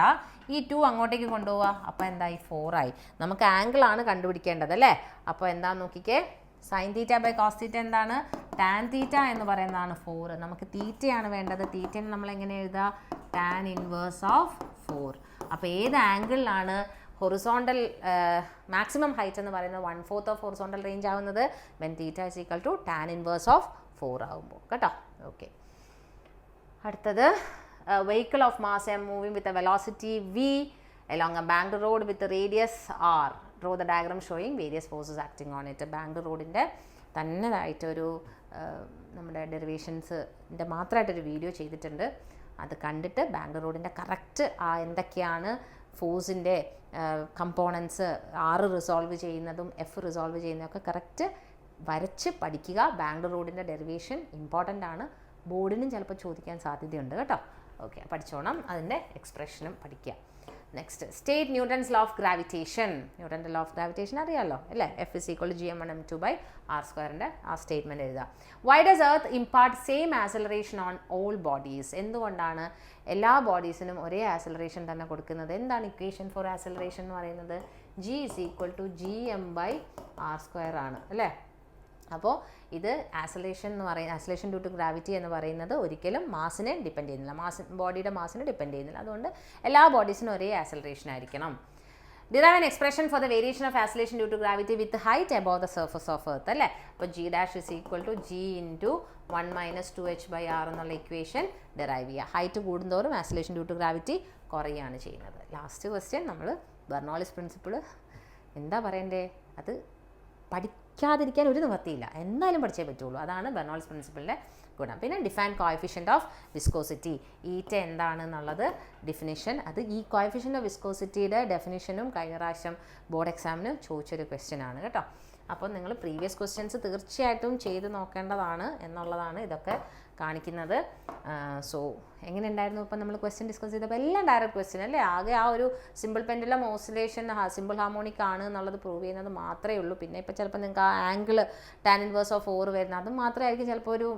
[SPEAKER 1] ഈ 2 അങ്ങോട്ടേക്ക് കൊണ്ടുപോവുക, അപ്പോൾ എന്തായി 4 ആയി. നമുക്ക് ആംഗിളാണ് കണ്ടുപിടിക്കേണ്ടത് അല്ലേ. അപ്പോൾ എന്താണെന്ന് നോക്കിക്കേ, sine theta by cos theta എന്താണ്, ടാൻ തീറ്റ എന്ന് പറയുന്നതാണ് 4. നമുക്ക് തീറ്റയാണ് വേണ്ടത്. തീറ്റനെ നമ്മൾ എങ്ങനെ എഴുതുക, ടാൻ ഇൻവേഴ്സ് ഓഫ് 4. അപ്പോൾ ഏത് ആംഗിളിലാണ് ഹൊറിസോണ്ടൽ മാക്സിമം ഹൈറ്റ് എന്ന് പറയുന്നത് 1/4 ഓഫ് ഹൊറിസോണ്ടൽ റേഞ്ച് ആവുന്നത്, when theta is equal to tan inverse of 4 ആകുമ്പോൾ കേട്ടോ. ഓക്കെ, അടുത്തത് vehicle of mass M moving with a velocity V along a bank road with radius R. Draw the diagram showing various forces acting on it. Bank റോഡിൻ്റെ തന്നതായിട്ടൊരു നമ്മുടെ ഡെറിവേഷൻസിൻ്റെ മാത്രമായിട്ടൊരു video ചെയ്തിട്ടുണ്ട്. അത് കണ്ടിട്ട് bank റോഡിൻ്റെ കറക്റ്റ് എന്തൊക്കെയാണ് ഫോഴ്സിൻ്റെ കമ്പോണൻസ്, R റിസോൾവ് ചെയ്യുന്നതും F resolve ചെയ്യുന്നതൊക്കെ കറക്റ്റ് വരച്ച് പഠിക്കുക. ബാങ്ക് റോഡിൻ്റെ ഡെറിവേഷൻ ഇമ്പോർട്ടൻ്റ് ആണ്, ബോർഡിനും ചിലപ്പോൾ ചോദിക്കാൻ സാധ്യതയുണ്ട് കേട്ടോ. ഓക്കെ, പഠിച്ചോണം, അതിൻ്റെ എക്സ്പ്രഷനും പഠിക്കുക. Next, state Newton's law of gravitation. ന്യൂട്ടൻ്റെ ലോ ഓഫ് ഗ്രാവിറ്റേഷൻ അറിയാമല്ലോ അല്ലേ, F = gm1m2/r²ൻ്റെ ആ സ്റ്റേറ്റ്മെൻറ്റ് എഴുതുക. Why does earth impart same acceleration on all bodies. എന്തുകൊണ്ടാണ് എല്ലാ ബോഡീസിനും ഒരേ ആക്സലറേഷൻ തന്നെ കൊടുക്കുന്നത്? എന്താണ് ഇക്വേഷൻ ഫോർ ആക്സലറേഷൻ എന്ന് പറയുന്നത്? G = gm/r² ആണ് അല്ലേ. അപ്പോൾ ഇത് ആക്സലേഷൻ എന്ന് പറയുന്നത്, ആക്സലേഷൻ ഡ്യൂ ടു ഗ്രാവിറ്റി എന്ന് പറയുന്നത് ഒരിക്കലും മാസിനെ ഡിപ്പെൻഡ് ചെയ്യുന്നില്ല, ബോഡിയുടെ മാസിനെ ഡിപ്പെൻഡ് ചെയ്യുന്നില്ല. അതുകൊണ്ട് എല്ലാ ബോഡീസിനും ഒരേ ആക്സലറേഷൻ ആയിരിക്കണം. Derive an expression for the variation of acceleration due to gravity with height above the surface of earth അല്ലേ. അപ്പോൾ G' = g × 1 - 2h/r എന്നുള്ള ഇക്വേഷൻ ഡിറൈവ് ചെയ്യുക. ഹൈറ്റ് കൂടുന്തോറും ആക്സലേഷൻ ഡ്യൂ ടു ഗ്രാവിറ്റി കുറയുകയാണ് ചെയ്യുന്നത്. ലാസ്റ്റ് ക്വസ്റ്റ്യൻ, നമ്മൾ Bernoulli's principle എന്താ പറയണ്ടേ, അത് പഠിക്കാതിരിക്കാൻ ഒരു നിവൃത്തിയില്ല, എന്തായാലും പഠിച്ചേ പറ്റുള്ളൂ. അതാണ് ബെർണോളിസ് പ്രിൻസിപ്പിളിൻ്റെ ഗുണം. പിന്നെ ഡിഫൈൻ കോഎഫിഷ്യൻ്റ് ഓഫ് വിസ്കോസിറ്റി, ഈറ്റ എന്താണെന്നുള്ളത് ഡെഫിനിഷൻ. അത് ഈ കോഎഫിഷ്യൻ്റ് ഓഫ് വിസ്കോസിറ്റിയുടെ ഡെഫിനിഷനും കഴിഞ്ഞ പ്രാവശ്യം ബോർഡ് എക്സാമിന് ചോദിച്ചൊരു ക്വസ്റ്റ്യൻ ആണ് കേട്ടോ. അപ്പോൾ നിങ്ങൾ പ്രീവിയസ് ക്വസ്റ്റ്യൻസ് തീർച്ചയായിട്ടും ചെയ്ത് നോക്കേണ്ടതാണ് എന്നുള്ളതാണ് ഇതൊക്കെ കാണിക്കുന്നത്. സോ എങ്ങനെ ഉണ്ടായിരുന്നു ഇപ്പം നമ്മൾ ക്വസ്റ്റ്യൻ ഡിസ്കസ് ചെയ്തപ്പോൾ? എല്ലാം ഡയറക്റ്റ് ക്വസ്റ്റ്യൻ അല്ലേ. ആകെ ആ ഒരു simple pendulum oscillation simple harmonic ആണ് എന്നുള്ളത് പ്രൂവ് ചെയ്യുന്നത് മാത്രമേ ഉള്ളൂ. പിന്നെ ഇപ്പോൾ ചിലപ്പോൾ നിങ്ങൾക്ക് ആ ആംഗിൾ ടാൻ ഇൻവേഴ്സ് ഓഫ് 4 വരുന്നത് അത് മാത്രമായിരിക്കും ചിലപ്പോൾ ഒരു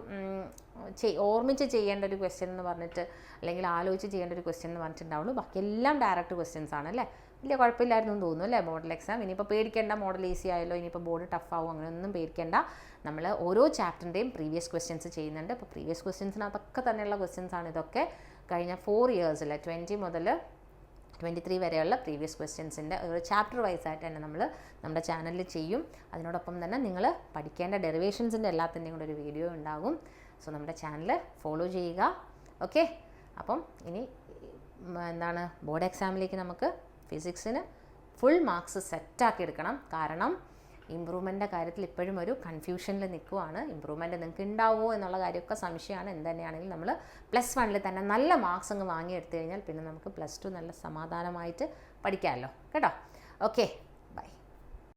[SPEAKER 1] ഓർമ്മിച്ച് ചെയ്യേണ്ട ഒരു ക്വസ്റ്റ്യൻ എന്ന് പറഞ്ഞിട്ട്, അല്ലെങ്കിൽ ആലോചിച്ച് ചെയ്യേണ്ട ഒരു ക്വസ്റ്റ്യൻ എന്ന് പറഞ്ഞിട്ടുണ്ടാവുള്ളൂ. ബാക്കി എല്ലാം ഡയറക്റ്റ് ക്വസ്റ്റ്യൻസ് ആണ് അല്ലേ. വലിയ കുഴപ്പമില്ലായിരുന്നു എന്ന് തോന്നുന്നു അല്ലേ മോഡൽ എക്സാം. ഇനിയിപ്പോൾ പേടിക്കേണ്ട, മോഡൽ ഈസി ആയല്ലോ, ഇനിയിപ്പോൾ ബോർഡ് ടഫ് ആവും, അങ്ങനെയൊന്നും പേടിക്കേണ്ട. നമ്മൾ ഓരോ ചാപ്റ്ററിൻ്റെയും പ്രീവിയസ് ക്വസ്റ്റ്യൻസ് ചെയ്യുന്നുണ്ട്. അപ്പോൾ പ്രീവിയസ് ക്വസ്റ്റ്യൻസിനകത്തൊക്കെ തന്നെയുള്ള ക്വസ്റ്റ്യൻസ് ആണ് ഇതൊക്കെ. കഴിഞ്ഞ 4 ഇയേഴ്സിൽ 20 മുതൽ 23 വരെയുള്ള പ്രീവിയസ് ക്വസ്റ്റ്യൻസിൻ്റെ ഒരു ചാപ്റ്റർ വൈസ് ആയിട്ട് തന്നെ നമ്മൾ നമ്മുടെ ചാനലിൽ ചെയ്യും. അതിനോടൊപ്പം തന്നെ നിങ്ങൾ പഠിക്കേണ്ട ഡെറിവേഷൻസിൻ്റെ എല്ലാത്തിൻ്റെയും കൂടെ ഒരു വീഡിയോ ഉണ്ടാകും. സോ നമ്മുടെ ചാനൽ ഫോളോ ചെയ്യുക. ഓക്കെ, അപ്പം ഇനി എന്താണ്, ബോർഡ് എക്സാമിലേക്ക് നമുക്ക് ഫിസിക്സിന് ഫുൾ മാർക്സ് സെറ്റാക്കി എടുക്കണം. കാരണം ഇമ്പ്രൂവ്മെൻ്റിൻ്റെ കാര്യത്തിൽ ഇപ്പോഴും ഒരു കൺഫ്യൂഷനിൽ നിൽക്കുവാണ്. ഇമ്പ്രൂവ്മെൻറ്റ് നിങ്ങൾക്ക് ഉണ്ടാവുമോ എന്നുള്ള കാര്യമൊക്കെ സംശയമാണ്. എന്ത് തന്നെയാണെങ്കിലും നമ്മൾ +1 തന്നെ നല്ല മാർക്സ് അങ്ങ് വാങ്ങിയെടുത്തു കഴിഞ്ഞാൽ പിന്നെ നമുക്ക് +2 നല്ല സമാധാനമായിട്ട് പഠിക്കാമല്ലോ കേട്ടോ. ഓക്കെ.